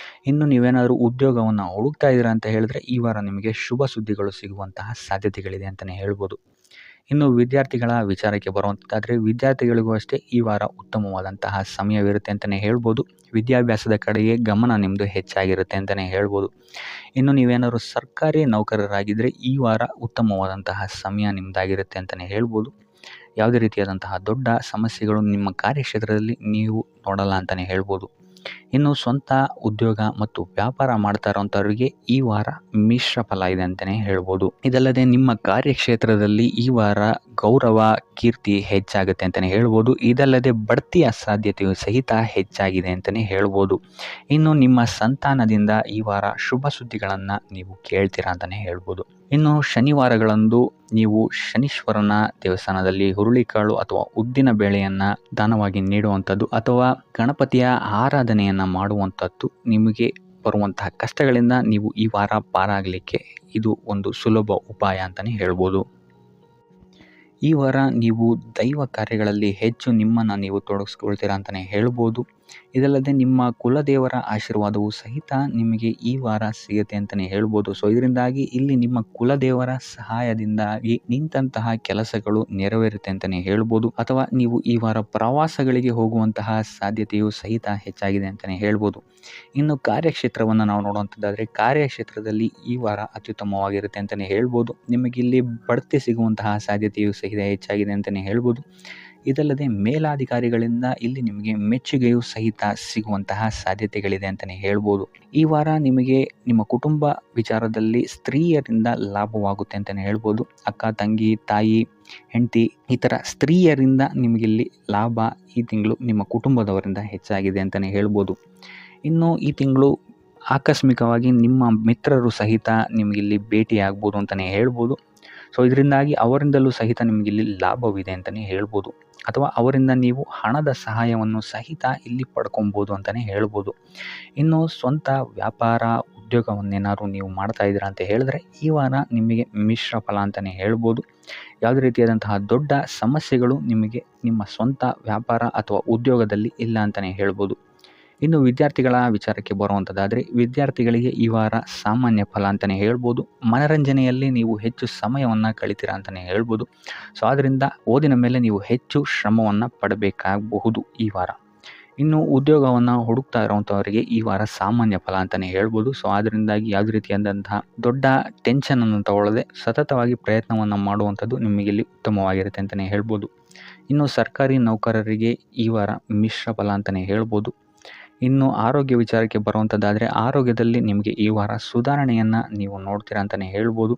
ಇನ್ನು ನೀವೇನಾದರೂ ಉದ್ಯೋಗವನ್ನು ಹುಡುಕ್ತಾ ಇದ್ದೀರಾ ಅಂತ ಹೇಳಿದ್ರೆ ಈ ವಾರ ನಿಮಗೆ ಶುಭ ಸುದ್ದಿಗಳು ಸಿಗುವಂತಹ ಸಾಧ್ಯತೆಗಳಿದೆ ಅಂತಲೇ ಹೇಳ್ಬೋದು. ಇನ್ನು ವಿದ್ಯಾರ್ಥಿಗಳ ವಿಚಾರಕ್ಕೆ ಬರುವಂಥದ್ದಾದರೆ ವಿದ್ಯಾರ್ಥಿಗಳಿಗೂ ಅಷ್ಟೇ ಈ ವಾರ ಉತ್ತಮವಾದಂತಹ ಸಮಯವಿರುತ್ತೆ ಅಂತಲೇ ಹೇಳ್ಬೋದು. ವಿದ್ಯಾಭ್ಯಾಸದ ಕಡೆಗೆ ಗಮನ ನಿಮ್ಮದು ಹೆಚ್ಚಾಗಿರುತ್ತೆ ಅಂತಲೇ ಹೇಳ್ಬೋದು. ಇನ್ನು ನೀವೇನಾದರೂ ಸರ್ಕಾರಿ ನೌಕರರಾಗಿದ್ದರೆ ಈ ವಾರ ಉತ್ತಮವಾದಂತಹ ಸಮಯ ನಿಮ್ಮದಾಗಿರುತ್ತೆ ಅಂತಲೇ ಹೇಳ್ಬೋದು. ಯಾವುದೇ ರೀತಿಯಾದಂತಹ ದೊಡ್ಡ ಸಮಸ್ಯೆಗಳು ನಿಮ್ಮ ಕಾರ್ಯಕ್ಷೇತ್ರದಲ್ಲಿ ನೀವು ನೋಡಲ್ಲ ಅಂತಲೇ ಹೇಳ್ಬೋದು. ಇನ್ನು ಸ್ವಂತ ಉದ್ಯೋಗ ಮತ್ತು ವ್ಯಾಪಾರ ಮಾಡ್ತಾ ಇರೋಂಥವ್ರಿಗೆ ಈ ವಾರ ಮಿಶ್ರ ಫಲ ಇದೆ ಅಂತಲೇ ಹೇಳ್ಬೋದು. ಇದಲ್ಲದೆ ನಿಮ್ಮ ಕಾರ್ಯಕ್ಷೇತ್ರದಲ್ಲಿ ಈ ವಾರ ಗೌರವ ಕೀರ್ತಿ ಹೆಚ್ಚಾಗುತ್ತೆ ಅಂತಲೇ ಹೇಳ್ಬೋದು. ಇದಲ್ಲದೆ ಬಡ್ತಿಯ ಸಾಧ್ಯತೆಯು ಸಹಿತ ಹೆಚ್ಚಾಗಿದೆ ಅಂತಲೇ ಹೇಳ್ಬೋದು. ಇನ್ನು ನಿಮ್ಮ ಸಂತಾನದಿಂದ ಈ ವಾರ ಶುಭ ಸುದ್ದಿಗಳನ್ನು ನೀವು ಕೇಳ್ತೀರಾ ಅಂತಲೇ ಹೇಳ್ಬೋದು. ಇನ್ನು ಶನಿವಾರಗಳಂದು ನೀವು ಶನೀಶ್ವರನ ದೇವಸ್ಥಾನದಲ್ಲಿ ಹುರುಳಿಕಾಳು ಅಥವಾ ಉದ್ದಿನ ಬೇಳೆಯನ್ನು ದಾನವಾಗಿ ನೀಡುವಂಥದ್ದು ಅಥವಾ ಗಣಪತಿಯ ಆರಾಧನೆಯನ್ನು ಮಾಡುವಂಥದ್ದು ನಿಮಗೆ ಬರುವಂತಹ ಕಷ್ಟಗಳಿಂದ ನೀವು ಈ ವಾರ ಪಾರಾಗಲಿಕ್ಕೆ ಇದು ಒಂದು ಸುಲಭ ಉಪಾಯ ಅಂತಲೇ ಹೇಳ್ಬೋದು. ಈ ವಾರ ನೀವು ದೈವ ಕಾರ್ಯಗಳಲ್ಲಿ ಹೆಚ್ಚು ನಿಮ್ಮನ್ನು ನೀವು ತೊಡಗಿಸ್ಕೊಳ್ತೀರಾ ಅಂತಲೇ ಹೇಳ್ಬೋದು. ಇದಲ್ಲದೆ ನಿಮ್ಮ ಕುಲದೇವರ ಆಶೀರ್ವಾದವು ಸಹಿತ ನಿಮಗೆ ಈ ವಾರ ಸಿಗುತ್ತೆ ಅಂತಲೇ ಹೇಳ್ಬೋದು. ಸೊ ಇದರಿಂದಾಗಿ ಇಲ್ಲಿ ನಿಮ್ಮ ಕುಲದೇವರ ಸಹಾಯದಿಂದಾಗಿ ನಿಂತಹ ಕೆಲಸಗಳು ನೆರವೇರುತ್ತೆ ಅಂತಲೇ ಹೇಳ್ಬೋದು. ಅಥವಾ ನೀವು ಈ ವಾರ ಪ್ರವಾಸಗಳಿಗೆ ಹೋಗುವಂತಹ ಸಾಧ್ಯತೆಯು ಸಹಿತ ಹೆಚ್ಚಾಗಿದೆ ಅಂತಲೇ ಹೇಳ್ಬೋದು. ಇನ್ನು ಕಾರ್ಯಕ್ಷೇತ್ರವನ್ನು ನಾವು ನೋಡುವಂಥದ್ದಾದರೆ ಕಾರ್ಯಕ್ಷೇತ್ರದಲ್ಲಿ ಈ ವಾರ ಅತ್ಯುತ್ತಮವಾಗಿರುತ್ತೆ ಅಂತಲೇ ಹೇಳ್ಬೋದು. ನಿಮಗಿಲ್ಲಿ ಬಡ್ತಿ ಸಿಗುವಂತಹ ಸಾಧ್ಯತೆಯು ಸಹಿತ ಹೆಚ್ಚಾಗಿದೆ ಅಂತಲೇ ಹೇಳ್ಬೋದು. ಇದಲ್ಲದೆ ಮೇಲಾಧಿಕಾರಿಗಳಿಂದ ಇಲ್ಲಿ ನಿಮಗೆ ಮೆಚ್ಚುಗೆಯು ಸಹಿತ ಸಿಗುವಂತಹ ಸಾಧ್ಯತೆಗಳಿದೆ ಅಂತಲೇ ಹೇಳ್ಬೋದು. ಈ ವಾರ ನಿಮಗೆ ನಿಮ್ಮ ಕುಟುಂಬ ವಿಚಾರದಲ್ಲಿ ಸ್ತ್ರೀಯರಿಂದ ಲಾಭವಾಗುತ್ತೆ ಅಂತಲೇ ಹೇಳ್ಬೋದು. ಅಕ್ಕ, ತಂಗಿ, ತಾಯಿ, ಹೆಂಡತಿ ಈ ಥರ ಸ್ತ್ರೀಯರಿಂದ ನಿಮಗಿಲ್ಲಿ ಲಾಭ ಈ ತಿಂಗಳು ನಿಮ್ಮ ಕುಟುಂಬದವರಿಂದ ಹೆಚ್ಚಾಗಿದೆ ಅಂತಲೇ ಹೇಳ್ಬೋದು. ಇನ್ನು ಈ ತಿಂಗಳು ಆಕಸ್ಮಿಕವಾಗಿ ನಿಮ್ಮ ಮಿತ್ರರು ಸಹಿತ ನಿಮಗಿಲ್ಲಿ ಭೇಟಿಯಾಗ್ಬೋದು ಅಂತಲೇ ಹೇಳ್ಬೋದು. ಸೊ ಇದರಿಂದಾಗಿ ಅವರಿಂದಲೂ ಸಹಿತ ನಿಮಗೆ ಇಲ್ಲಿ ಲಾಭವಿದೆ ಅಂತಲೇ ಹೇಳ್ಬೋದು, ಅಥವಾ ಅವರಿಂದ ನೀವು ಹಣದ ಸಹಾಯವನ್ನು ಸಹಿತ ಇಲ್ಲಿ ಪಡ್ಕೊಬೋದು ಅಂತಲೇ ಹೇಳ್ಬೋದು. ಇನ್ನು ಸ್ವಂತ ವ್ಯಾಪಾರ ಉದ್ಯೋಗವನ್ನೇನಾದ್ರು ನೀವು ಮಾಡ್ತಾ ಇದ್ದೀರಾ ಅಂತ ಹೇಳಿದ್ರೆ ಈ ವಾರ ನಿಮಗೆ ಮಿಶ್ರ ಫಲ ಅಂತಲೇ ಹೇಳ್ಬೋದು. ಯಾವುದೇ ರೀತಿಯಾದಂತಹ ದೊಡ್ಡ ಸಮಸ್ಯೆಗಳು ನಿಮಗೆ ನಿಮ್ಮ ಸ್ವಂತ ವ್ಯಾಪಾರ ಅಥವಾ ಉದ್ಯೋಗದಲ್ಲಿ ಇಲ್ಲ ಅಂತಲೇ ಹೇಳ್ಬೋದು. ಇನ್ನು ವಿದ್ಯಾರ್ಥಿಗಳ ವಿಚಾರಕ್ಕೆ ಬರುವಂಥದ್ದಾದರೆ ವಿದ್ಯಾರ್ಥಿಗಳಿಗೆ ಈ ವಾರ ಸಾಮಾನ್ಯ ಫಲ ಅಂತಲೇ ಹೇಳ್ಬೋದು. ಮನರಂಜನೆಯಲ್ಲಿ ನೀವು ಹೆಚ್ಚು ಸಮಯವನ್ನು ಕಳಿತೀರಾ ಅಂತಲೇ ಹೇಳ್ಬೋದು. ಸೊ ಆದ್ದರಿಂದ ಓದಿನ ಮೇಲೆ ನೀವು ಹೆಚ್ಚು ಶ್ರಮವನ್ನು ಪಡಬೇಕಾಗಬಹುದು ಈ ವಾರ. ಇನ್ನು ಉದ್ಯೋಗವನ್ನು ಹುಡುಕ್ತಾ ಇರೋವಂಥವರಿಗೆ ಈ ವಾರ ಸಾಮಾನ್ಯ ಫಲ ಅಂತಲೇ ಹೇಳ್ಬೋದು. ಸೊ ಅದರಿಂದಾಗಿ ಯಾವುದೇ ರೀತಿಯಾದಂತಹ ದೊಡ್ಡ ಟೆನ್ಷನನ್ನು ತಗೊಳ್ಳದೆ ಸತತವಾಗಿ ಪ್ರಯತ್ನವನ್ನು ಮಾಡುವಂಥದ್ದು ನಿಮಗೆ ಇಲ್ಲಿ ಉತ್ತಮವಾಗಿರುತ್ತೆ ಅಂತಲೇ ಹೇಳ್ಬೋದು. ಇನ್ನು ಸರ್ಕಾರಿ ನೌಕರರಿಗೆ ಈ ವಾರ ಮಿಶ್ರ ಫಲ ಅಂತಲೇ ಹೇಳ್ಬೋದು. ಇನ್ನು ಆರೋಗ್ಯ ವಿಚಾರಕ್ಕೆ ಬರುವಂಥದ್ದಾದರೆ ಆರೋಗ್ಯದಲ್ಲಿ ನಿಮಗೆ ಈ ವಾರ ಸುಧಾರಣೆಯನ್ನು ನೀವು ನೋಡ್ತೀರಾ ಅಂತಲೇ ಹೇಳ್ಬೋದು.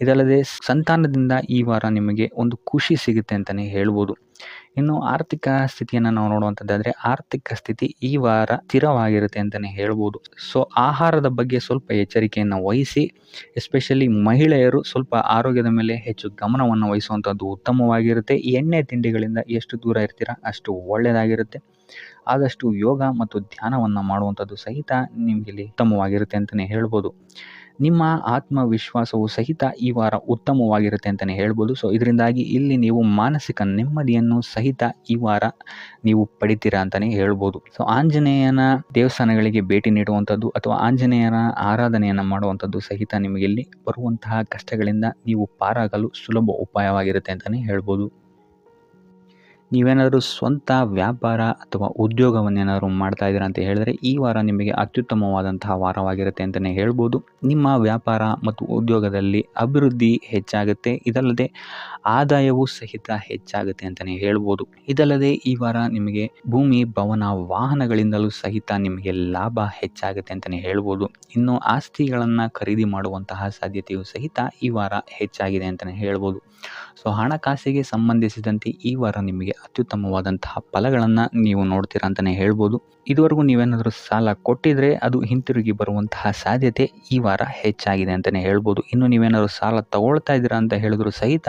ಇದಲ್ಲದೆ ಸಂತಾನದಿಂದ ಈ ವಾರ ನಿಮಗೆ ಒಂದು ಖುಷಿ ಸಿಗುತ್ತೆ ಅಂತಲೇ ಹೇಳ್ಬೋದು. ಇನ್ನು ಆರ್ಥಿಕ ಸ್ಥಿತಿಯನ್ನು ನಾವು ನೋಡುವಂಥದ್ದಾದರೆ ಆರ್ಥಿಕ ಸ್ಥಿತಿ ಈ ವಾರ ಸ್ಥಿರವಾಗಿರುತ್ತೆ ಅಂತಲೇ ಹೇಳ್ಬೋದು. ಸೊ ಆಹಾರದ ಬಗ್ಗೆ ಸ್ವಲ್ಪ ಎಚ್ಚರಿಕೆಯನ್ನು ವಹಿಸಿ, ಎಸ್ಪೆಷಲಿ ಮಹಿಳೆಯರು ಸ್ವಲ್ಪ ಆರೋಗ್ಯದ ಮೇಲೆ ಹೆಚ್ಚು ಗಮನವನ್ನು ವಹಿಸುವಂಥದ್ದು ಉತ್ತಮವಾಗಿರುತ್ತೆ. ಎಣ್ಣೆ ತಿಂಡಿಗಳಿಂದ ಎಷ್ಟು ದೂರ ಇರ್ತೀರಾ ಅಷ್ಟು ಒಳ್ಳೆಯದಾಗಿರುತ್ತೆ. ಆದಷ್ಟು ಯೋಗ ಮತ್ತು ಧ್ಯಾನವನ್ನು ಮಾಡುವಂಥದ್ದು ಸಹಿತ ನಿಮಗಿಲ್ಲಿ ಉತ್ತಮವಾಗಿರುತ್ತೆ ಅಂತಲೇ ಹೇಳ್ಬೋದು. ನಿಮ್ಮ ಆತ್ಮವಿಶ್ವಾಸವು ಸಹಿತ ಈ ವಾರ ಉತ್ತಮವಾಗಿರುತ್ತೆ ಅಂತಲೇ ಹೇಳ್ಬೋದು. ಸೊ ಇದರಿಂದಾಗಿ ಇಲ್ಲಿ ನೀವು ಮಾನಸಿಕ ನೆಮ್ಮದಿಯನ್ನು ಸಹಿತ ಈ ವಾರ ನೀವು ಪಡಿತೀರಾ ಅಂತಲೇ ಹೇಳ್ಬೋದು. ಸೊ ಆಂಜನೇಯನ ದೇವಸ್ಥಾನಗಳಿಗೆ ಭೇಟಿ ನೀಡುವಂಥದ್ದು ಅಥವಾ ಆಂಜನೇಯನ ಆರಾಧನೆಯನ್ನು ಮಾಡುವಂಥದ್ದು ಸಹಿತ ನಿಮಗಿಲ್ಲಿ ಬರುವಂತಹ ಕಷ್ಟಗಳಿಂದ ನೀವು ಪಾರಾಗಲು ಸುಲಭ ಉಪಾಯವಾಗಿರುತ್ತೆ ಅಂತಲೇ ಹೇಳ್ಬೋದು. ನೀವೇನಾದರೂ ಸ್ವಂತ ವ್ಯಾಪಾರ ಅಥವಾ ಉದ್ಯೋಗವನ್ನೇನಾದರೂ ಮಾಡ್ತಾ ಇದ್ದೀರಾ ಅಂತ ಹೇಳಿದ್ರೆ ಈ ವಾರ ನಿಮಗೆ ಅತ್ಯುತ್ತಮವಾದಂತಹ ವಾರವಾಗಿರುತ್ತೆ ಅಂತಲೇ ಹೇಳ್ಬೋದು. ನಿಮ್ಮ ವ್ಯಾಪಾರ ಮತ್ತು ಉದ್ಯೋಗದಲ್ಲಿ ಅಭಿವೃದ್ಧಿ ಹೆಚ್ಚಾಗುತ್ತೆ. ಇದಲ್ಲದೆ ಆದಾಯವೂ ಸಹಿತ ಹೆಚ್ಚಾಗುತ್ತೆ ಅಂತಲೇ ಹೇಳ್ಬೋದು. ಇದಲ್ಲದೆ ಈ ವಾರ ನಿಮಗೆ ಭೂಮಿ, ಭವನ, ವಾಹನಗಳಿಂದಲೂ ಸಹಿತ ನಿಮಗೆ ಲಾಭ ಹೆಚ್ಚಾಗುತ್ತೆ ಅಂತಲೇ ಹೇಳ್ಬೋದು. ಇನ್ನು ಆಸ್ತಿಗಳನ್ನು ಖರೀದಿ ಮಾಡುವಂತಹ ಸಾಧ್ಯತೆಯೂ ಸಹಿತ ಈ ವಾರ ಹೆಚ್ಚಾಗಿದೆ ಅಂತಲೇ ಹೇಳ್ಬೋದು. ಸೊ ಹಣಕಾಸಿಗೆ ಸಂಬಂಧಿಸಿದಂತೆ ಈ ವಾರ ನಿಮಗೆ ಅತ್ಯುತ್ತಮವಾದಂತಹ ಫಲಗಳನ್ನು ನೀವು ನೋಡ್ತೀರಾ ಅಂತಲೇ ಹೇಳ್ಬೋದು. ಇದುವರೆಗೂ ನೀವೇನಾದರೂ ಸಾಲ ಕೊಟ್ಟಿದ್ರೆ ಅದು ಹಿಂತಿರುಗಿ ಬರುವಂತಹ ಸಾಧ್ಯತೆ ಈ ವಾರ ಹೆಚ್ಚಾಗಿದೆ ಅಂತಲೇ ಹೇಳ್ಬೋದು. ಇನ್ನು ನೀವೇನಾದರೂ ಸಾಲ ತಗೊಳ್ತಾ ಇದ್ದೀರಾ ಅಂತ ಹೇಳಿದ್ರು ಸಹಿತ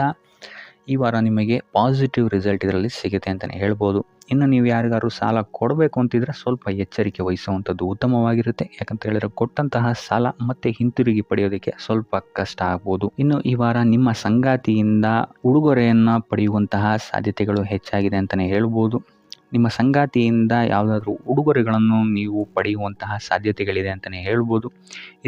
ಈ ವಾರ ನಿಮಗೆ ಪಾಸಿಟಿವ್ ರಿಸಲ್ಟ್ ಇದರಲ್ಲಿ ಸಿಗುತ್ತೆ ಅಂತಲೇ ಹೇಳ್ಬೋದು. ಇನ್ನು ನೀವು ಯಾರಿಗಾದ್ರು ಸಾಲ ಕೊಡಬೇಕು ಅಂತಿದ್ರೆ ಸ್ವಲ್ಪ ಎಚ್ಚರಿಕೆ ವಹಿಸುವಂಥದ್ದು ಉತ್ತಮವಾಗಿರುತ್ತೆ. ಯಾಕಂತ ಹೇಳಿದ್ರೆ ಕೊಟ್ಟಂತಹ ಸಾಲ ಮತ್ತೆ ಹಿಂತಿರುಗಿ ಪಡೆಯೋದಕ್ಕೆ ಸ್ವಲ್ಪ ಕಷ್ಟ ಆಗ್ಬೋದು. ಇನ್ನು ಈ ವಾರ ನಿಮ್ಮ ಸಂಗಾತಿಯಿಂದ ಉಡುಗೊರೆಯನ್ನು ಪಡೆಯುವಂತಹ ಸಾಧ್ಯತೆಗಳು ಹೆಚ್ಚಾಗಿದೆ ಅಂತಲೇ ಹೇಳ್ಬೋದು. ನಿಮ್ಮ ಸಂಗಾತಿಯಿಂದ ಯಾವುದಾದ್ರೂ ಉಡುಗೊರೆಗಳನ್ನು ನೀವು ಪಡೆಯುವಂತಹ ಸಾಧ್ಯತೆಗಳಿದೆ ಅಂತಲೇ ಹೇಳ್ಬೋದು.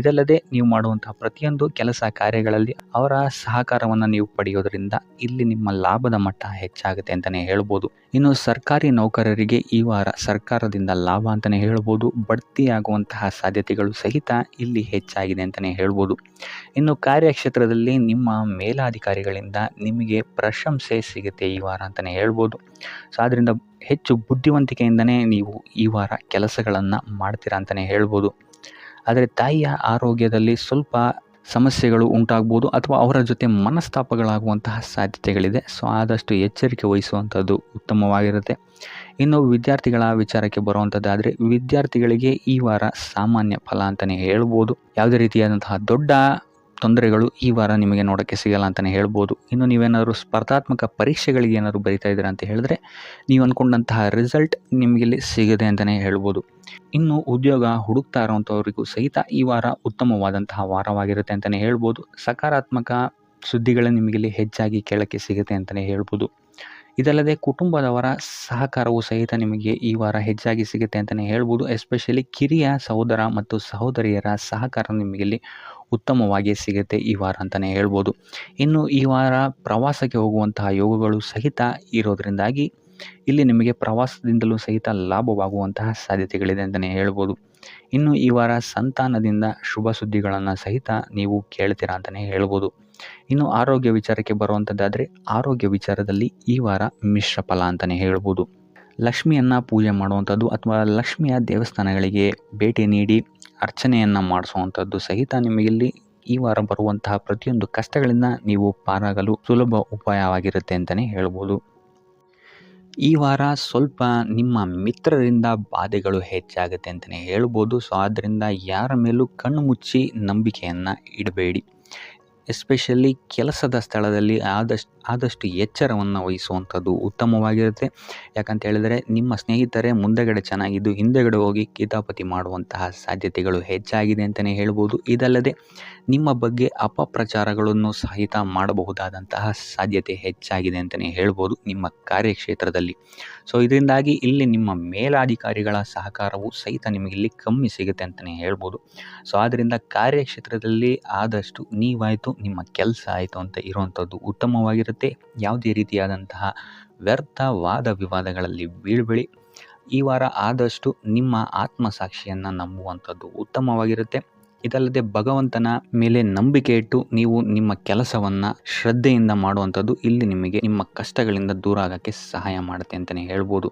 ಇದಲ್ಲದೆ ನೀವು ಮಾಡುವಂತಹ ಪ್ರತಿಯೊಂದು ಕೆಲಸ ಕಾರ್ಯಗಳಲ್ಲಿ ಅವರ ಸಹಕಾರವನ್ನು ನೀವು ಪಡೆಯೋದರಿಂದ ಇಲ್ಲಿ ನಿಮ್ಮ ಲಾಭದ ಮಟ್ಟ ಹೆಚ್ಚಾಗುತ್ತೆ ಅಂತಲೇ ಹೇಳ್ಬೋದು. ಇನ್ನು ಸರ್ಕಾರಿ ನೌಕರರಿಗೆ ಈ ವಾರ ಸರ್ಕಾರದಿಂದ ಲಾಭ ಅಂತಲೇ ಹೇಳ್ಬೋದು. ಬಡ್ತಿಯಾಗುವಂತಹ ಸಾಧ್ಯತೆಗಳು ಸಹಿತ ಇಲ್ಲಿ ಹೆಚ್ಚಾಗಿದೆ ಅಂತಲೇ ಹೇಳ್ಬೋದು. ಇನ್ನು ಕಾರ್ಯಕ್ಷೇತ್ರದಲ್ಲಿ ನಿಮ್ಮ ಮೇಲಾಧಿಕಾರಿಗಳಿಂದ ನಿಮಗೆ ಪ್ರಶಂಸೆ ಸಿಗುತ್ತೆ ಈ ವಾರ ಅಂತಲೇ ಹೇಳ್ಬೋದು. ಸೊ ಆದ್ದರಿಂದ ಹೆಚ್ಚು ಬುದ್ಧಿವಂತಿಕೆಯಿಂದನೇ ನೀವು ಈ ವಾರ ಕೆಲಸಗಳನ್ನು ಮಾಡ್ತೀರಾ ಅಂತಲೇ ಹೇಳ್ಬೋದು. ಆದರೆ ತಾಯಿಯ ಆರೋಗ್ಯದಲ್ಲಿ ಸ್ವಲ್ಪ ಸಮಸ್ಯೆಗಳು ಉಂಟಾಗ್ಬೋದು ಅಥವಾ ಅವರ ಜೊತೆ ಮನಸ್ತಾಪಗಳಾಗುವಂತಹ ಸಾಧ್ಯತೆಗಳಿದೆ. ಸೊ ಆದಷ್ಟು ಎಚ್ಚರಿಕೆ ವಹಿಸುವಂಥದ್ದು ಉತ್ತಮವಾಗಿರುತ್ತೆ. ಇನ್ನು ವಿದ್ಯಾರ್ಥಿಗಳ ವಿಚಾರಕ್ಕೆ ಬರುವಂಥದ್ದಾದರೆ ವಿದ್ಯಾರ್ಥಿಗಳಿಗೆ ಈ ವಾರ ಸಾಮಾನ್ಯ ಫಲ ಅಂತಲೇ ಹೇಳ್ಬೋದು. ಯಾವುದೇ ರೀತಿಯಾದಂತಹ ದೊಡ್ಡ ತೊಂದರೆಗಳು ಈ ವಾರ ನಿಮಗೆ ನೋಡೋಕ್ಕೆ ಸಿಗಲ್ಲ ಅಂತಲೇ ಹೇಳ್ಬೋದು. ಇನ್ನು ನೀವೇನಾದರೂ ಸ್ಪರ್ಧಾತ್ಮಕ ಪರೀಕ್ಷೆಗಳಿಗೆ ಏನಾದರೂ ಬರಿತಾ ಇದ್ದೀರಾ ಅಂತ ಹೇಳಿದ್ರೆ ನೀವು ಅಂದ್ಕೊಂಡಂತಹ ರಿಸಲ್ಟ್ ನಿಮಗಿಲ್ಲಿ ಸಿಗುತ್ತೆ ಅಂತಲೇ ಹೇಳ್ಬೋದು. ಇನ್ನು ಉದ್ಯೋಗ ಹುಡುಕ್ತಾ ಇರೋವಂಥವ್ರಿಗೂ ಸಹಿತ ಈ ವಾರ ಉತ್ತಮವಾದಂತಹ ವಾರವಾಗಿರುತ್ತೆ ಅಂತಲೇ ಹೇಳ್ಬೋದು. ಸಕಾರಾತ್ಮಕ ಸುದ್ದಿಗಳು ನಿಮಗಿಲ್ಲಿ ಹೆಚ್ಚಾಗಿ ಕೇಳೋಕ್ಕೆ ಸಿಗುತ್ತೆ ಅಂತಲೇ ಹೇಳ್ಬೋದು. ಇದಲ್ಲದೆ ಕುಟುಂಬದವರ ಸಹಕಾರವು ಸಹಿತ ನಿಮಗೆ ಈ ವಾರ ಹೆಚ್ಚಾಗಿ ಸಿಗುತ್ತೆ ಅಂತಲೇ ಹೇಳ್ಬೋದು. ಎಸ್ಪೆಷಲಿ ಕಿರಿಯ ಸಹೋದರ ಮತ್ತು ಸಹೋದರಿಯರ ಸಹಕಾರ ನಿಮಗಿಲ್ಲಿ ಉತ್ತಮವಾಗಿ ಸಿಗುತ್ತೆ ಈ ವಾರ ಅಂತಲೇ ಹೇಳ್ಬೋದು. ಇನ್ನು ಈ ವಾರ ಪ್ರವಾಸಕ್ಕೆ ಹೋಗುವಂತಹ ಯೋಗಗಳು ಸಹಿತ ಇರೋದರಿಂದಾಗಿ ಇಲ್ಲಿ ನಿಮಗೆ ಪ್ರವಾಸದಿಂದಲೂ ಸಹಿತ ಲಾಭವಾಗುವಂತಹ ಸಾಧ್ಯತೆಗಳಿದೆ ಅಂತಲೇ ಹೇಳ್ಬೋದು. ಇನ್ನು ಈ ವಾರ ಸಂತಾನದಿಂದ ಶುಭ ಸುದ್ದಿಗಳನ್ನು ಸಹಿತ ನೀವು ಕೇಳ್ತೀರಾ ಅಂತಲೇ ಹೇಳ್ಬೋದು. ಇನ್ನು ಆರೋಗ್ಯ ವಿಚಾರಕ್ಕೆ ಬರುವಂಥದ್ದಾದರೆ ಆರೋಗ್ಯ ವಿಚಾರದಲ್ಲಿ ಈ ವಾರ ಮಿಶ್ರ ಫಲ ಅಂತಲೇ ಹೇಳ್ಬೋದು. ಲಕ್ಷ್ಮಿಯನ್ನು ಪೂಜೆ ಮಾಡುವಂಥದ್ದು ಅಥವಾ ಲಕ್ಷ್ಮಿಯ ದೇವಸ್ಥಾನಗಳಿಗೆ ಭೇಟಿ ನೀಡಿ ಅರ್ಚನೆಯನ್ನು ಮಾಡಿಸುವಂಥದ್ದು ಸಹಿತ ನಿಮಗಿಲ್ಲಿ ಈ ವಾರ ಬರುವಂತಹ ಪ್ರತಿಯೊಂದು ಕಷ್ಟಗಳಿಂದ ನೀವು ಪಾರಾಗಲು ಸುಲಭ ಉಪಾಯವಾಗಿರುತ್ತೆ ಅಂತಲೇ ಹೇಳ್ಬೋದು. ಈ ವಾರ ಸ್ವಲ್ಪ ನಿಮ್ಮ ಮಿತ್ರರಿಂದ ಬಾಧೆಗಳು ಹೆಚ್ಚಾಗುತ್ತೆ ಅಂತಲೇ ಹೇಳ್ಬೋದು. ಸೊ ಆದ್ದರಿಂದ ಯಾರ ಮೇಲೂ ಕಣ್ಣು ಮುಚ್ಚಿ ನಂಬಿಕೆಯನ್ನು ಇಡಬೇಡಿ. ಎಸ್ಪೆಷಲಿ ಕೆಲಸದ ಸ್ಥಳದಲ್ಲಿ ಆದಷ್ಟು ಎಚ್ಚರವನ್ನು ವಹಿಸುವಂಥದ್ದು ಉತ್ತಮವಾಗಿರುತ್ತೆ. ಯಾಕಂತ ಹೇಳಿದರೆ ನಿಮ್ಮ ಸ್ನೇಹಿತರೇ ಮುಂದೆಗಡೆ ಚೆನ್ನಾಗಿದ್ದು ಹಿಂದೆಗಡೆ ಹೋಗಿ ಕಿತಾಪತಿ ಮಾಡುವಂತಹ ಸಾಧ್ಯತೆಗಳು ಹೆಚ್ಚಾಗಿದೆ ಅಂತಲೇ ಹೇಳ್ಬೋದು. ಇದಲ್ಲದೆ ನಿಮ್ಮ ಬಗ್ಗೆ ಅಪಪ್ರಚಾರಗಳನ್ನು ಸಹಿತ ಮಾಡಬಹುದಾದಂತಹ ಸಾಧ್ಯತೆ ಹೆಚ್ಚಾಗಿದೆ ಅಂತಲೇ ಹೇಳ್ಬೋದು ನಿಮ್ಮ ಕಾರ್ಯಕ್ಷೇತ್ರದಲ್ಲಿ. ಸೊ ಇದರಿಂದಾಗಿ ಇಲ್ಲಿ ನಿಮ್ಮ ಮೇಲಾಧಿಕಾರಿಗಳ ಸಹಕಾರವು ಸಹಿತ ನಿಮಗಿಲ್ಲಿ ಕಮ್ಮಿ ಸಿಗುತ್ತೆ ಅಂತಲೇ ಹೇಳ್ಬೋದು. ಸೊ ಆದ್ದರಿಂದ ಕಾರ್ಯಕ್ಷೇತ್ರದಲ್ಲಿ ಆದಷ್ಟು ನೀವಾಯಿತು ನಿಮ್ಮ ಕೆಲಸ ಆಯಿತು ಅಂತ ಇರುವಂಥದ್ದು ಉತ್ತಮವಾಗಿರುತ್ತೆ. ಯಾವುದೇ ರೀತಿಯಾದಂತಹ ವ್ಯರ್ಥ ವಾದ ವಿವಾದಗಳಲ್ಲಿ ಬೀಳ್ಬೇಡಿ. ಈ ವಾರ ಆದಷ್ಟು ನಿಮ್ಮ ಆತ್ಮಸಾಕ್ಷಿಯನ್ನು ನಂಬುವಂಥದ್ದು ಉತ್ತಮವಾಗಿರುತ್ತೆ. ಇದಲ್ಲದೆ ಭಗವಂತನ ಮೇಲೆ ನಂಬಿಕೆ ಇಟ್ಟು ನೀವು ನಿಮ್ಮ ಕೆಲಸವನ್ನು ಶ್ರದ್ಧೆಯಿಂದ ಮಾಡುವಂಥದ್ದು ಇಲ್ಲಿ ನಿಮಗೆ ನಿಮ್ಮ ಕಷ್ಟಗಳಿಂದ ದೂರ ಆಗೋಕ್ಕೆ ಸಹಾಯ ಮಾಡುತ್ತೆ ಅಂತಲೇ ಹೇಳ್ಬೋದು.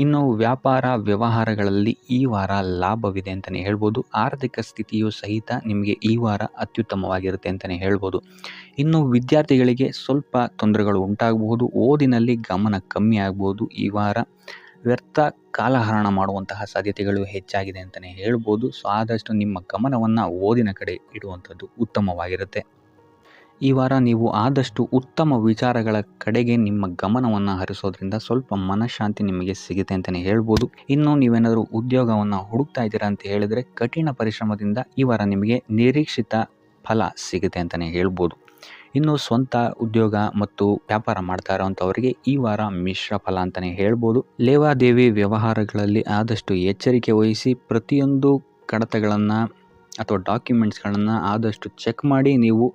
ಇನ್ನು ವ್ಯಾಪಾರ ವ್ಯವಹಾರಗಳಲ್ಲಿ ಈ ವಾರ ಲಾಭವಿದೆ ಅಂತಲೇ ಹೇಳ್ಬೋದು. ಆರ್ಥಿಕ ಸ್ಥಿತಿಯು ಸಹಿತ ನಿಮಗೆ ಈ ವಾರ ಅತ್ಯುತ್ತಮವಾಗಿರುತ್ತೆ ಅಂತಲೇ ಹೇಳ್ಬೋದು. ಇನ್ನು ವಿದ್ಯಾರ್ಥಿಗಳಿಗೆ ಸ್ವಲ್ಪ ತೊಂದರೆಗಳು ಉಂಟಾಗಬಹುದು. ಓದಿನಲ್ಲಿ ಗಮನ ಕಮ್ಮಿ ಆಗ್ಬೋದು. ಈ ವಾರ ವ್ಯರ್ಥ ಕಾಲಹರಣ ಮಾಡುವಂತಹ ಸಾಧ್ಯತೆಗಳು ಹೆಚ್ಚಾಗಿದೆ ಅಂತಲೇ ಹೇಳ್ಬೋದು. ಸೊ ಆದಷ್ಟು ನಿಮ್ಮ ಗಮನವನ್ನು ಓದಿನ ಕಡೆ ಇಡುವಂಥದ್ದು ಉತ್ತಮವಾಗಿರುತ್ತೆ. ಈ ವಾರ ನೀವು ಆದಷ್ಟು ಉತ್ತಮ ವಿಚಾರಗಳ ಕಡೆಗೆ ನಿಮ್ಮ ಗಮನವನ್ನು ಹರಿಸೋದ್ರಿಂದ ಸ್ವಲ್ಪ ಮನಃಶಾಂತಿ ನಿಮಗೆ ಸಿಗುತ್ತೆ ಅಂತಲೇ ಹೇಳ್ಬೋದು. ಇನ್ನು ನೀವೇನಾದರೂ ಉದ್ಯೋಗವನ್ನು ಹುಡುಕ್ತಾ ಇದ್ದೀರಾ ಅಂತ ಹೇಳಿದರೆ ಕಠಿಣ ಪರಿಶ್ರಮದಿಂದ ಈ ವಾರ ನಿಮಗೆ ನಿರೀಕ್ಷಿತ ಫಲ ಸಿಗುತ್ತೆ ಅಂತಲೇ ಹೇಳ್ಬೋದು. ಇನ್ನು ಸ್ವಂತ ಉದ್ಯೋಗ ಮತ್ತು ವ್ಯಾಪಾರ ಮಾಡ್ತಾ ಇರೋವಂಥವರಿಗೆ ಈ ವಾರ ಮಿಶ್ರ ಫಲ ಅಂತಲೇ ಹೇಳ್ಬೋದು. ಲೇವಾದೇವಿ ವ್ಯವಹಾರಗಳಲ್ಲಿ ಆದಷ್ಟು ಎಚ್ಚರಿಕೆ ವಹಿಸಿ ಪ್ರತಿಯೊಂದು ಕಡತಗಳನ್ನು ಅಥವಾ ಡಾಕ್ಯುಮೆಂಟ್ಸ್ಗಳನ್ನು ಆದಷ್ಟು ಚೆಕ್ ಮಾಡಿ ನೀವು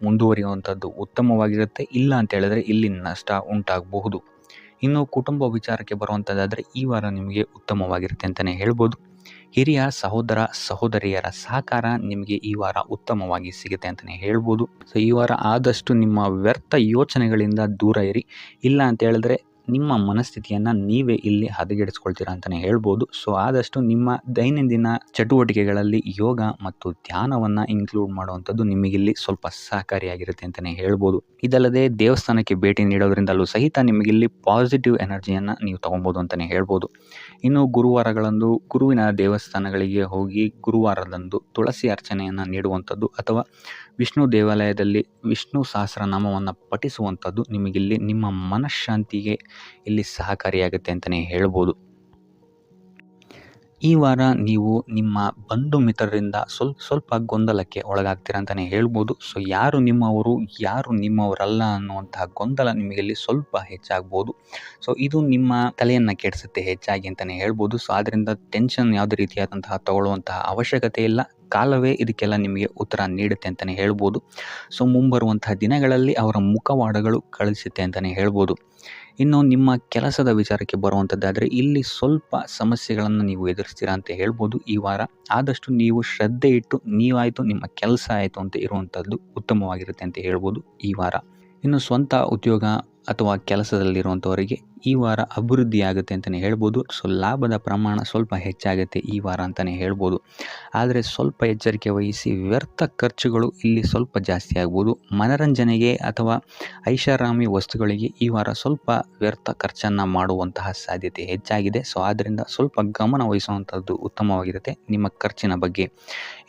ಮುಂದುವರಿಯುವಂಥದ್ದು ಉತ್ತಮವಾಗಿರುತ್ತೆ. ಇಲ್ಲ ಅಂತ ಹೇಳಿದ್ರೆ ಇಲ್ಲಿ ನಷ್ಟ ಉಂಟಾಗಬಹುದು. ಇನ್ನು ಕುಟುಂಬ ವಿಚಾರಕ್ಕೆ ಬರುವಂಥದ್ದಾದರೆ ಈ ವಾರ ನಿಮಗೆ ಉತ್ತಮವಾಗಿರುತ್ತೆ ಅಂತಲೇ ಹೇಳ್ಬೋದು. ಹಿರಿಯ ಸಹೋದರ ಸಹೋದರಿಯರ ಸಹಕಾರ ನಿಮಗೆ ಈ ವಾರ ಉತ್ತಮವಾಗಿ ಸಿಗುತ್ತೆ ಅಂತಲೇ ಹೇಳ್ಬೋದು. ಸೊ ಈ ವಾರ ಆದಷ್ಟು ನಿಮ್ಮ ವ್ಯರ್ಥ ಯೋಚನೆಗಳಿಂದ ದೂರ ಇರಿ. ಇಲ್ಲ ಅಂತ ಹೇಳಿದ್ರೆ ನಿಮ್ಮ ಮನಸ್ಥಿತಿಯನ್ನು ನೀವೇ ಇಲ್ಲಿ ಹದಗೆಡಿಸ್ಕೊಳ್ತೀರಾ ಅಂತಲೇ ಹೇಳ್ಬೋದು. ಸೊ ಆದಷ್ಟು ನಿಮ್ಮ ದೈನಂದಿನ ಚಟುವಟಿಕೆಗಳಲ್ಲಿ ಯೋಗ ಮತ್ತು ಧ್ಯಾನವನ್ನು ಇನ್ಕ್ಲೂಡ್ ಮಾಡುವಂಥದ್ದು ನಿಮಗಿಲ್ಲಿ ಸ್ವಲ್ಪ ಸಹಕಾರಿಯಾಗಿರುತ್ತೆ ಅಂತಲೇ ಹೇಳ್ಬೋದು. ಇದಲ್ಲದೆ ದೇವಸ್ಥಾನಕ್ಕೆ ಭೇಟಿ ನೀಡೋದ್ರಿಂದಲೂ ಸಹಿತ ನಿಮಗಿಲ್ಲಿ ಪಾಸಿಟಿವ್ ಎನರ್ಜಿಯನ್ನು ನೀವು ತೊಗೊಬೋದು ಅಂತಲೇ ಹೇಳ್ಬೋದು. ಇನ್ನು ಗುರುವಾರಗಳಂದು ಗುರುವಿನ ದೇವಸ್ಥಾನಗಳಿಗೆ ಹೋಗಿ ಗುರುವಾರದಂದು ತುಳಸಿ ಅರ್ಚನೆಯನ್ನು ನೀಡುವಂಥದ್ದು ಅಥವಾ ವಿಷ್ಣು ದೇವಾಲಯದಲ್ಲಿ ವಿಷ್ಣು ಸಹಸ್ರನಾಮವನ್ನು ಪಠಿಸುವಂಥದ್ದು ನಿಮಗಿಲ್ಲಿ ನಿಮ್ಮ ಮನಃಶಾಂತಿಗೆ ಇಲ್ಲಿ ಸಹಕಾರಿಯಾಗುತ್ತೆ ಅಂತಲೇ ಹೇಳ್ಬೋದು. ಈ ವಾರ ನೀವು ನಿಮ್ಮ ಬಂಧು ಮಿತ್ರರಿಂದ ಸ್ವಲ್ಪ ಗೊಂದಲಕ್ಕೆ ಒಳಗಾಗ್ತೀರ ಅಂತಲೇ ಹೇಳ್ಬೋದು. ಸೊ ಯಾರು ನಿಮ್ಮವರು ಯಾರು ನಿಮ್ಮವರಲ್ಲ ಅನ್ನುವಂತಹ ಗೊಂದಲ ನಿಮಗಿಲ್ಲಿ ಸ್ವಲ್ಪ ಹೆಚ್ಚಾಗ್ಬೋದು. ಸೊ ಇದು ನಿಮ್ಮ ತಲೆಯನ್ನು ಕೆಡಿಸುತ್ತೆ ಹೆಚ್ಚಾಗಿ ಅಂತಲೇ ಹೇಳ್ಬೋದು. ಸೊ ಆದ್ದರಿಂದ ಟೆನ್ಷನ್ ಯಾವುದೇ ರೀತಿಯಾದಂತಹ ತಗೊಳ್ಳುವಂತಹ ಅವಶ್ಯಕತೆ ಇಲ್ಲ. ಕಾಲವೇ ಇದಕ್ಕೆಲ್ಲ ನಿಮಗೆ ಉತ್ತರ ನೀಡುತ್ತೆ ಅಂತಲೇ ಹೇಳ್ಬೋದು. ಸೊ ಮುಂಬರುವಂತಹ ದಿನಗಳಲ್ಲಿ ಅವರ ಮುಖವಾಡಗಳು ಕಳಿಸುತ್ತೆ ಅಂತಲೇ ಹೇಳ್ಬೋದು. ಇನ್ನು ನಿಮ್ಮ ಕೆಲಸದ ವಿಚಾರಕ್ಕೆ ಬರುವಂಥದ್ದಾದರೆ ಇಲ್ಲಿ ಸ್ವಲ್ಪ ಸಮಸ್ಯೆಗಳನ್ನು ನೀವು ಎದುರಿಸ್ತೀರಾ ಅಂತ ಹೇಳ್ಬೋದು. ಈ ವಾರ ಆದಷ್ಟು ನೀವು ಶ್ರದ್ಧೆ ಇಟ್ಟು ನೀವಾಯಿತು ನಿಮ್ಮ ಕೆಲಸ ಆಯಿತು ಅಂತ ಇರುವಂಥದ್ದು ಉತ್ತಮವಾಗಿರುತ್ತೆ ಅಂತ ಹೇಳ್ಬೋದು ಈ ವಾರ. ಇನ್ನು ಸ್ವಂತ ಉದ್ಯೋಗ ಅಥವಾ ಕೆಲಸದಲ್ಲಿರುವಂಥವರಿಗೆ ಈ ವಾರ ಅಭಿವೃದ್ಧಿ ಆಗುತ್ತೆ ಅಂತಲೇ ಹೇಳ್ಬೋದು. ಸೊ ಲಾಭದ ಪ್ರಮಾಣ ಸ್ವಲ್ಪ ಹೆಚ್ಚಾಗುತ್ತೆ ಈ ವಾರ ಅಂತಲೇ ಹೇಳ್ಬೋದು. ಆದರೆ ಸ್ವಲ್ಪ ಎಚ್ಚರಿಕೆ ವಹಿಸಿ. ವ್ಯರ್ಥ ಖರ್ಚುಗಳು ಇಲ್ಲಿ ಸ್ವಲ್ಪ ಜಾಸ್ತಿ ಆಗ್ಬೋದು. ಮನರಂಜನೆಗೆ ಅಥವಾ ಐಷಾರಾಮಿ ವಸ್ತುಗಳಿಗೆ ಈ ವಾರ ಸ್ವಲ್ಪ ವ್ಯರ್ಥ ಖರ್ಚನ್ನು ಮಾಡುವಂತಹ ಸಾಧ್ಯತೆ ಹೆಚ್ಚಾಗಿದೆ. ಸೊ ಆದ್ದರಿಂದ ಸ್ವಲ್ಪ ಗಮನ ವಹಿಸುವಂಥದ್ದು ಉತ್ತಮವಾಗಿರುತ್ತೆ ನಿಮ್ಮ ಖರ್ಚಿನ ಬಗ್ಗೆ.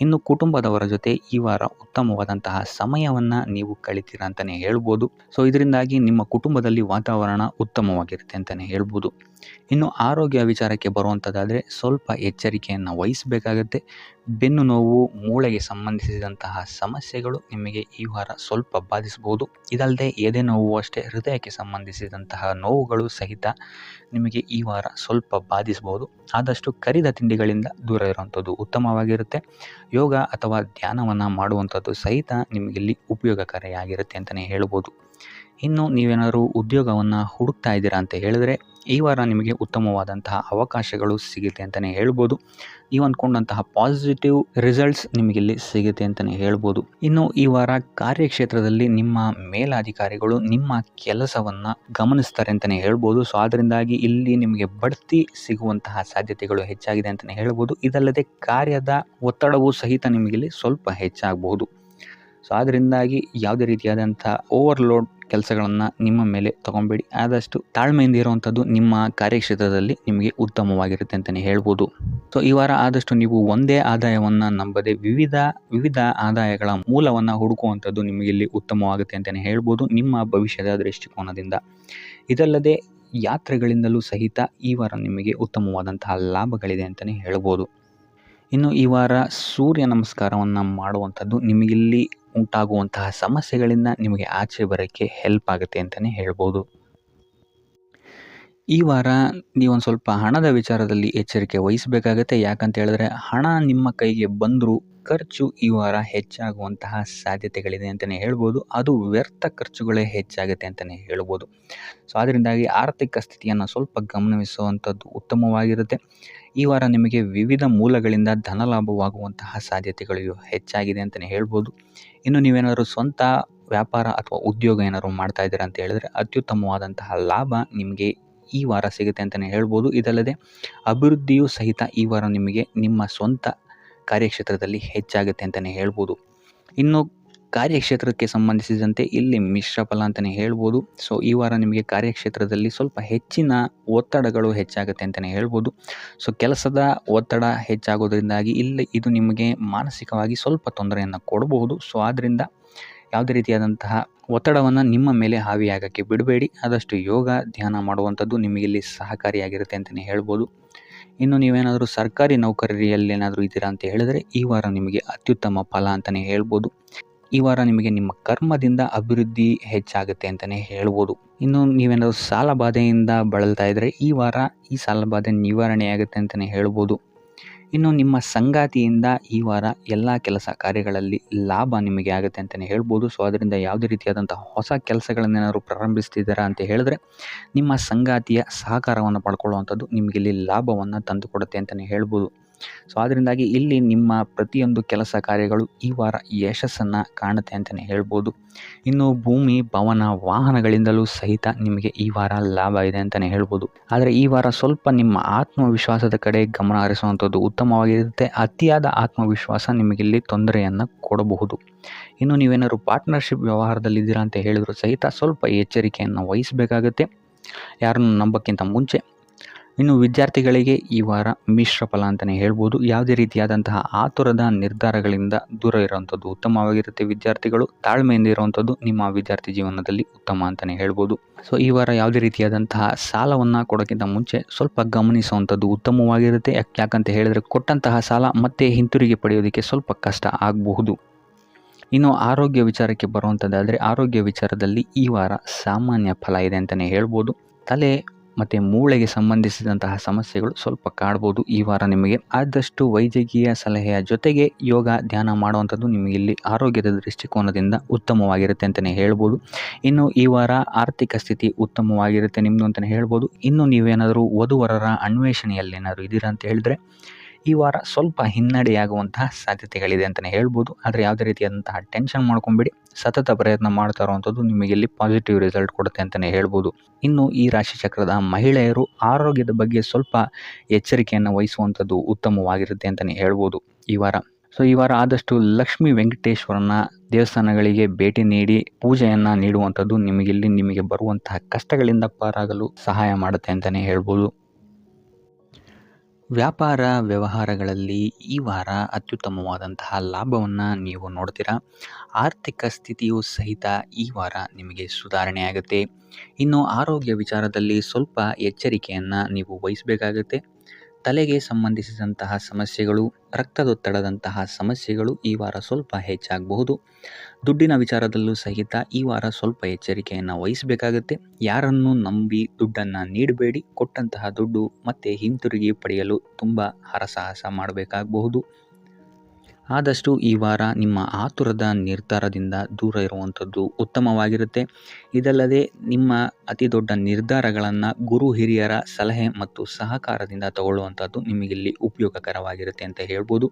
ಇನ್ನು ಕುಟುಂಬದವರ ಜೊತೆ ಈ ವಾರ ಉತ್ತಮವಾದಂತಹ ಸಮಯವನ್ನು ನೀವು ಕಳಿತೀರಾ ಅಂತಲೇ ಹೇಳ್ಬೋದು. ಸೊ ಇದರಿಂದಾಗಿ ನಿಮ್ಮ ಕುಟುಂಬದಲ್ಲಿ ವಾತಾವರಣ ಉತ್ತಮವಾಗಿರುತ್ತೆ ಅಂತಲೇ ಹೇಳ್ಬೋದು. ಇನ್ನು ಆರೋಗ್ಯ ವಿಚಾರಕ್ಕೆ ಬರುವಂಥದ್ದಾದರೆ ಸ್ವಲ್ಪ ಎಚ್ಚರಿಕೆಯನ್ನು ವಹಿಸಬೇಕಾಗತ್ತೆ. ಬೆನ್ನು ನೋವು, ಮೂಳೆಗೆ ಸಂಬಂಧಿಸಿದಂತಹ ಸಮಸ್ಯೆಗಳು ನಿಮಗೆ ಈ ವಾರ ಸ್ವಲ್ಪ ಬಾಧಿಸಬಹುದು. ಇದಲ್ಲದೆ ಎದೆ ನೋವು ಅಷ್ಟೇ, ಹೃದಯಕ್ಕೆ ಸಂಬಂಧಿಸಿದಂತಹ ನೋವುಗಳು ಸಹಿತ ನಿಮಗೆ ಈ ವಾರ ಸ್ವಲ್ಪ ಬಾಧಿಸಬಹುದು. ಆದಷ್ಟು ಕರಿದ ತಿಂಡಿಗಳಿಂದ ದೂರ ಇರುವಂಥದ್ದು ಉತ್ತಮವಾಗಿರುತ್ತೆ. ಯೋಗ ಅಥವಾ ಧ್ಯಾನವನ್ನು ಮಾಡುವಂಥದ್ದು ಸಹಿತ ನಿಮಗಿಲ್ಲಿ ಉಪಯೋಗಕಾರಿಯಾಗಿರುತ್ತೆ ಅಂತಲೇ ಹೇಳ್ಬೋದು. ಇನ್ನು ನೀವೇನಾದರೂ ಉದ್ಯೋಗವನ್ನು ಹುಡುಕ್ತಾ ಇದ್ದೀರಾ ಅಂತ ಹೇಳಿದ್ರೆ ಈ ವಾರ ನಿಮಗೆ ಉತ್ತಮವಾದಂತಹ ಅವಕಾಶಗಳು ಸಿಗುತ್ತೆ ಅಂತಲೇ ಹೇಳ್ಬೋದು. ನೀವು ಅಂದ್ಕೊಂಡಂತಹ ಪಾಸಿಟಿವ್ ರಿಸಲ್ಟ್ಸ್ ನಿಮಗಿಲ್ಲಿ ಸಿಗುತ್ತೆ ಅಂತಲೇ ಹೇಳ್ಬೋದು. ಇನ್ನು ಈ ವಾರ ಕಾರ್ಯಕ್ಷೇತ್ರದಲ್ಲಿ ನಿಮ್ಮ ಮೇಲಾಧಿಕಾರಿಗಳು ನಿಮ್ಮ ಕೆಲಸವನ್ನು ಗಮನಿಸ್ತಾರೆ ಅಂತಲೇ ಹೇಳ್ಬೋದು. ಸೊ ಅದರಿಂದಾಗಿ ಇಲ್ಲಿ ನಿಮಗೆ ಬಡ್ತಿ ಸಿಗುವಂತಹ ಸಾಧ್ಯತೆಗಳು ಹೆಚ್ಚಾಗಿದೆ ಅಂತಲೇ ಹೇಳ್ಬೋದು. ಇದಲ್ಲದೆ ಕಾರ್ಯದ ಒತ್ತಡವೂ ಸಹಿತ ನಿಮಗಿಲ್ಲಿ ಸ್ವಲ್ಪ ಹೆಚ್ಚಾಗಬಹುದು. ಸೊ ಅದರಿಂದಾಗಿ ಯಾವುದೇ ರೀತಿಯಾದಂಥ ಓವರ್ಲೋಡ್ ಕೆಲಸಗಳನ್ನು ನಿಮ್ಮ ಮೇಲೆ ತಗೊಂಬೇಡಿ. ಆದಷ್ಟು ತಾಳ್ಮೆಯಿಂದ ಇರುವಂಥದ್ದು ನಿಮ್ಮ ಕಾರ್ಯಕ್ಷೇತ್ರದಲ್ಲಿ ನಿಮಗೆ ಉತ್ತಮವಾಗಿರುತ್ತೆ ಅಂತಲೇ ಹೇಳ್ಬೋದು. ಸೊ ಈ ವಾರ ಆದಷ್ಟು ನೀವು ಒಂದೇ ಆದಾಯವನ್ನು ನಂಬದೆ ವಿವಿಧ ಆದಾಯಗಳ ಮೂಲವನ್ನು ಹುಡುಕುವಂಥದ್ದು ನಿಮಗೆ ಇಲ್ಲಿ ಉತ್ತಮವಾಗುತ್ತೆ ಅಂತಲೇ ಹೇಳ್ಬೋದು ನಿಮ್ಮ ಭವಿಷ್ಯದ ದೃಷ್ಟಿಕೋನದಿಂದ. ಇದಲ್ಲದೆ ಯಾತ್ರೆಗಳಿಂದಲೂ ಸಹಿತ ಈ ವಾರ ನಿಮಗೆ ಉತ್ತಮವಾದಂತಹ ಲಾಭಗಳಿದೆ ಅಂತಲೇ ಹೇಳ್ಬೋದು. ಇನ್ನು ಈ ವಾರ ಸೂರ್ಯ ನಮಸ್ಕಾರವನ್ನು ಮಾಡುವಂಥದ್ದು ನಿಮಗಿಲ್ಲಿ ಉಂಟಾಗುವಂತಹ ಸಮಸ್ಯೆಗಳಿಂದ ನಿಮಗೆ ಆಚೆ ಬರೋಕ್ಕೆ ಹೆಲ್ಪ್ ಆಗುತ್ತೆ ಅಂತಲೇ ಹೇಳ್ಬೋದು. ಈ ವಾರ ನೀವೊಂದು ಸ್ವಲ್ಪ ಹಣದ ವಿಚಾರದಲ್ಲಿ ಎಚ್ಚರಿಕೆ ವಹಿಸಬೇಕಾಗತ್ತೆ. ಯಾಕಂತ ಹೇಳಿದ್ರೆ ಹಣ ನಿಮ್ಮ ಕೈಗೆ ಬಂದರೂ ಖರ್ಚು ಈ ವಾರ ಹೆಚ್ಚಾಗುವಂತಹ ಸಾಧ್ಯತೆಗಳಿದೆ ಅಂತಲೇ ಹೇಳ್ಬೋದು. ಅದು ವ್ಯರ್ಥ ಖರ್ಚುಗಳೇ ಹೆಚ್ಚಾಗುತ್ತೆ ಅಂತಲೇ ಹೇಳ್ಬೋದು. ಸೊ ಅದರಿಂದಾಗಿ ಆರ್ಥಿಕ ಸ್ಥಿತಿಯನ್ನು ಸ್ವಲ್ಪ ಗಮನಿಸುವಂಥದ್ದು ಉತ್ತಮವಾಗಿರುತ್ತೆ. ಈ ವಾರ ನಿಮಗೆ ವಿವಿಧ ಮೂಲಗಳಿಂದ ಧನ ಲಾಭವಾಗುವಂತಹ ಸಾಧ್ಯತೆಗಳು ಹೆಚ್ಚಾಗಿದೆ ಅಂತಲೇ ಹೇಳ್ಬೋದು. ಇನ್ನು ನೀವೇನಾದರೂ ಸ್ವಂತ ವ್ಯಾಪಾರ ಅಥವಾ ಉದ್ಯೋಗ ಏನಾದರೂ ಮಾಡ್ತಾ ಇದ್ದೀರಾ ಅಂತ ಹೇಳಿದ್ರೆ ಅತ್ಯುತ್ತಮವಾದಂತಹ ಲಾಭ ನಿಮಗೆ ಈ ವಾರ ಸಿಗುತ್ತೆ ಅಂತಲೇ ಹೇಳ್ಬೋದು. ಇದಲ್ಲದೆ ಅಭಿವೃದ್ಧಿಯೂ ಸಹಿತ ಈ ವಾರ ನಿಮಗೆ ನಿಮ್ಮ ಸ್ವಂತ ಕಾರ್ಯಕ್ಷೇತ್ರದಲ್ಲಿ ಹೆಚ್ಚಾಗುತ್ತೆ ಅಂತಲೇ ಹೇಳ್ಬೋದು. ಇನ್ನು ಕಾರ್ಯಕ್ಷೇತ್ರಕ್ಕೆ ಸಂಬಂಧಿಸಿದಂತೆ ಇಲ್ಲಿ ಮಿಶ್ರ ಫಲ ಅಂತಲೇ ಹೇಳ್ಬೋದು. ಸೊ ಈ ವಾರ ನಿಮಗೆ ಕಾರ್ಯಕ್ಷೇತ್ರದಲ್ಲಿ ಸ್ವಲ್ಪ ಹೆಚ್ಚಿನ ಒತ್ತಡಗಳು ಹೆಚ್ಚಾಗುತ್ತೆ ಅಂತಲೇ ಹೇಳ್ಬೋದು. ಸೊ ಕೆಲಸದ ಒತ್ತಡ ಹೆಚ್ಚಾಗೋದ್ರಿಂದಾಗಿ ಇಲ್ಲಿ ಇದು ನಿಮಗೆ ಮಾನಸಿಕವಾಗಿ ಸ್ವಲ್ಪ ತೊಂದರೆಯನ್ನು ಕೊಡಬಹುದು. ಸೊ ಆದ್ದರಿಂದ ಯಾವುದೇ ರೀತಿಯಾದಂತಹ ಒತ್ತಡವನ್ನು ನಿಮ್ಮ ಮೇಲೆ ಹಾವಿಯಾಗೋಕ್ಕೆ ಬಿಡಬೇಡಿ. ಆದಷ್ಟು ಯೋಗ ಧ್ಯಾನ ಮಾಡುವಂಥದ್ದು ನಿಮಗಿಲ್ಲಿ ಸಹಕಾರಿಯಾಗಿರುತ್ತೆ ಅಂತಲೇ ಹೇಳ್ಬೋದು. ಇನ್ನು ನೀವೇನಾದರೂ ಸರ್ಕಾರಿ ನೌಕರಿಯಲ್ಲಿ ಏನಾದರೂ ಇದ್ದೀರಾ ಅಂತ ಹೇಳಿದರೆ ಈ ವಾರ ನಿಮಗೆ ಅತ್ಯುತ್ತಮ ಫಲ ಅಂತಲೇ ಹೇಳ್ಬೋದು. ಈ ವಾರ ನಿಮಗೆ ನಿಮ್ಮ ಕರ್ಮದಿಂದ ಅಭಿವೃದ್ಧಿ ಹೆಚ್ಚಾಗುತ್ತೆ ಅಂತಲೇ ಹೇಳ್ಬೋದು. ಇನ್ನು ನೀವೇನಾದರೂ ಸಾಲ ಬಾಧೆಯಿಂದ ಬಳಲ್ತಾ ಇದ್ದರೆ ಈ ವಾರ ಈ ಸಾಲ ಬಾಧೆ ನಿವಾರಣೆಯಾಗುತ್ತೆ ಅಂತಲೇ ಹೇಳ್ಬೋದು. ಇನ್ನು ನಿಮ್ಮ ಸಂಗಾತಿಯಿಂದ ಈ ವಾರ ಎಲ್ಲ ಕೆಲಸ ಕಾರ್ಯಗಳಲ್ಲಿ ಲಾಭ ನಿಮಗೆ ಆಗುತ್ತೆ ಅಂತಲೇ ಹೇಳ್ಬೋದು. ಸೊ ಅದರಿಂದ ಯಾವುದೇ ರೀತಿಯಾದಂತಹ ಹೊಸ ಕೆಲಸಗಳನ್ನೇನಾದ್ರು ಪ್ರಾರಂಭಿಸ್ತಿದ್ದೀರಾ ಅಂತ ಹೇಳಿದ್ರೆ ನಿಮ್ಮ ಸಂಗಾತಿಯ ಸಹಕಾರವನ್ನು ಪಡ್ಕೊಳ್ಳುವಂಥದ್ದು ನಿಮಗಿಲ್ಲಿ ಲಾಭವನ್ನು ತಂದುಕೊಡುತ್ತೆ ಅಂತಲೇ ಹೇಳ್ಬೋದು. ಸೊ ಅದರಿಂದಾಗಿ ಇಲ್ಲಿ ನಿಮ್ಮ ಪ್ರತಿಯೊಂದು ಕೆಲಸ ಕಾರ್ಯಗಳು ಈ ವಾರ ಯಶಸ್ಸನ್ನು ಕಾಣುತ್ತೆ ಅಂತಲೇ ಹೇಳ್ಬೋದು. ಇನ್ನು ಭೂಮಿ ಭವನ ವಾಹನಗಳಿಂದಲೂ ಸಹಿತ ನಿಮಗೆ ಈ ವಾರ ಲಾಭ ಇದೆ ಅಂತಲೇ ಹೇಳ್ಬೋದು. ಆದರೆ ಈ ವಾರ ಸ್ವಲ್ಪ ನಿಮ್ಮ ಆತ್ಮವಿಶ್ವಾಸದ ಕಡೆ ಗಮನ ಹರಿಸುವಂಥದ್ದು ಉತ್ತಮವಾಗಿರುತ್ತೆ. ಅತಿಯಾದ ಆತ್ಮವಿಶ್ವಾಸ ನಿಮಗಿಲ್ಲಿ ತೊಂದರೆಯನ್ನು ಕೊಡಬಹುದು. ಇನ್ನು ನೀವೇನಾದ್ರು ಪಾರ್ಟ್ನರ್ಶಿಪ್ ವ್ಯವಹಾರದಲ್ಲಿದ್ದೀರಾ ಅಂತ ಹೇಳಿದ್ರು ಸಹಿತ ಸ್ವಲ್ಪ ಎಚ್ಚರಿಕೆಯನ್ನು ವಹಿಸಬೇಕಾಗುತ್ತೆ ಯಾರನ್ನು ನಂಬೋಕ್ಕಿಂತ ಮುಂಚೆ. ಇನ್ನು ವಿದ್ಯಾರ್ಥಿಗಳಿಗೆ ಈ ವಾರ ಮಿಶ್ರ ಫಲ ಅಂತಲೇ ಹೇಳ್ಬೋದು. ಯಾವುದೇ ರೀತಿಯಾದಂತಹ ಆತುರದ ನಿರ್ಧಾರಗಳಿಂದ ದೂರ ಇರುವಂಥದ್ದು ಉತ್ತಮವಾಗಿರುತ್ತೆ. ವಿದ್ಯಾರ್ಥಿಗಳು ತಾಳ್ಮೆಯಿಂದ ಇರುವಂಥದ್ದು ನಿಮ್ಮ ವಿದ್ಯಾರ್ಥಿ ಜೀವನದಲ್ಲಿ ಉತ್ತಮ ಅಂತಲೇ ಹೇಳ್ಬೋದು. ಸೊ ಈ ವಾರ ಯಾವುದೇ ರೀತಿಯಾದಂತಹ ಸಾಲವನ್ನು ಕೊಡೋಕ್ಕಿಂತ ಮುಂಚೆ ಸ್ವಲ್ಪ ಗಮನಿಸುವಂಥದ್ದು ಉತ್ತಮವಾಗಿರುತ್ತೆ. ಯಾಕಂತ ಹೇಳಿದರೆ ಕೊಟ್ಟಂತಹ ಸಾಲ ಮತ್ತೆ ಹಿಂತಿರುಗಿ ಪಡೆಯೋದಕ್ಕೆ ಸ್ವಲ್ಪ ಕಷ್ಟ ಆಗಬಹುದು. ಇನ್ನು ಆರೋಗ್ಯ ವಿಚಾರಕ್ಕೆ ಬರುವಂಥದ್ದಾದರೆ ಆರೋಗ್ಯ ವಿಚಾರದಲ್ಲಿ ಈ ವಾರ ಸಾಮಾನ್ಯ ಫಲ ಇದೆ ಅಂತಲೇ ಹೇಳ್ಬೋದು. ತಲೆ ಮತ್ತು ಮೂಳೆಗೆ ಸಂಬಂಧಿಸಿದಂತಹ ಸಮಸ್ಯೆಗಳು ಸ್ವಲ್ಪ ಕಾಡ್ಬೋದು ಈ ವಾರ ನಿಮಗೆ. ಆದಷ್ಟು ವೈದ್ಯಕೀಯ ಸಲಹೆಯ ಜೊತೆಗೆ ಯೋಗ ಧ್ಯಾನ ಮಾಡುವಂಥದ್ದು ನಿಮಗಿಲ್ಲಿ ಆರೋಗ್ಯದ ದೃಷ್ಟಿಕೋನದಿಂದ ಉತ್ತಮವಾಗಿರುತ್ತೆ ಅಂತಲೇ ಹೇಳ್ಬೋದು. ಇನ್ನು ಈ ವಾರ ಆರ್ಥಿಕ ಸ್ಥಿತಿ ಉತ್ತಮವಾಗಿರುತ್ತೆ ನಿಮ್ಮದು ಅಂತಲೇ ಹೇಳ್ಬೋದು. ಇನ್ನು ನೀವೇನಾದರೂ ವಧುವರರ ಅನ್ವೇಷಣೆಯಲ್ಲಿ ಏನಾದರೂ ಇದ್ದೀರಾ ಅಂತ ಹೇಳಿದ್ರೆ ಈ ವಾರ ಸ್ವಲ್ಪ ಹಿನ್ನಡೆಯಾಗುವಂತಹ ಸಾಧ್ಯತೆಗಳಿದೆ ಅಂತಲೇ ಹೇಳ್ಬೋದು. ಆದರೆ ಯಾವುದೇ ರೀತಿಯಾದಂತಹ ಟೆನ್ಷನ್ ಮಾಡ್ಕೊಂಬೇಡಿ. ಸತತ ಪ್ರಯತ್ನ ಮಾಡ್ತಾ ಇರುವಂಥದ್ದು ನಿಮಗೆ ಇಲ್ಲಿ ಪಾಸಿಟಿವ್ ರಿಸಲ್ಟ್ ಕೊಡುತ್ತೆ ಅಂತಲೇ ಹೇಳ್ಬೋದು. ಇನ್ನು ಈ ರಾಶಿಚಕ್ರದ ಮಹಿಳೆಯರು ಆರೋಗ್ಯದ ಬಗ್ಗೆ ಸ್ವಲ್ಪ ಎಚ್ಚರಿಕೆಯನ್ನು ವಹಿಸುವಂಥದ್ದು ಉತ್ತಮವಾಗಿರುತ್ತೆ ಅಂತಲೇ ಹೇಳ್ಬೋದು ಈ ವಾರ. ಸೊ ಈ ವಾರ ಆದಷ್ಟು ಲಕ್ಷ್ಮೀ ವೆಂಕಟೇಶ್ವರನ ದೇವಸ್ಥಾನಗಳಿಗೆ ಭೇಟಿ ನೀಡಿ ಪೂಜೆಯನ್ನು ನೀಡುವಂಥದ್ದು ನಿಮಗೆ ಬರುವಂತಹ ಕಷ್ಟಗಳಿಂದ ಪಾರಾಗಲು ಸಹಾಯ ಮಾಡುತ್ತೆ ಅಂತಲೇ ಹೇಳ್ಬೋದು. ವ್ಯಾಪಾರ ವ್ಯವಹಾರಗಳಲ್ಲಿ ಈ ವಾರ ಅತ್ಯುತ್ತಮವಾದಂತಹ ಲಾಭವನ್ನು ನೀವು ನೋಡ್ತೀರಾ. ಆರ್ಥಿಕ ಸ್ಥಿತಿಯೂ ಸಹಿತ ಈ ವಾರ ನಿಮಗೆ ಸುಧಾರಣೆಯಾಗುತ್ತೆ. ಇನ್ನು ಆರೋಗ್ಯ ವಿಚಾರದಲ್ಲಿ ಸ್ವಲ್ಪ ಎಚ್ಚರಿಕೆಯನ್ನು ನೀವು ವಹಿಸಬೇಕಾಗುತ್ತೆ. ತಲೆಗೆ ಸಂಬಂಧಿಸಿದಂತಹ ಸಮಸ್ಯೆಗಳು, ರಕ್ತದೊತ್ತಡದಂತಹ ಸಮಸ್ಯೆಗಳು ಈ ವಾರ ಸ್ವಲ್ಪ ಹೆಚ್ಚಾಗಬಹುದು. ದುಡ್ಡಿನ ವಿಚಾರದಲ್ಲೂ ಸಹಿತ ಈ ವಾರ ಸ್ವಲ್ಪ ಎಚ್ಚರಿಕೆಯನ್ನು ವಹಿಸಬೇಕಾಗುತ್ತೆ. ಯಾರನ್ನು ನಂಬಿ ದುಡ್ಡನ್ನು ನೀಡಬೇಡಿ. ಕೊಟ್ಟಂತಹ ದುಡ್ಡು ಮತ್ತೆ ಹಿಂತಿರುಗಿ ಪಡೆಯಲು ತುಂಬ ಹರಸಾಹಸ ಮಾಡಬೇಕಾಗಬಹುದು. ಆದಷ್ಟು ಈ ವಾರ ನಿಮ್ಮ ಆತುರದ ನಿರ್ಧಾರದಿಂದ ದೂರ ಇರುವಂಥದ್ದು ಉತ್ತಮವಾಗಿರುತ್ತೆ. ಇದಲ್ಲದೆ ನಿಮ್ಮ ಅತಿ ದೊಡ್ಡ ನಿರ್ಧಾರಗಳನ್ನು ಗುರು ಹಿರಿಯರ ಸಲಹೆ ಮತ್ತು ಸಹಕಾರದಿಂದ ತಗೊಳ್ಳುವಂಥದ್ದು ನಿಮಗಿಲ್ಲಿ ಉಪಯೋಗಕರವಾಗಿರುತ್ತೆ ಅಂತ ಹೇಳ್ಬೋದು.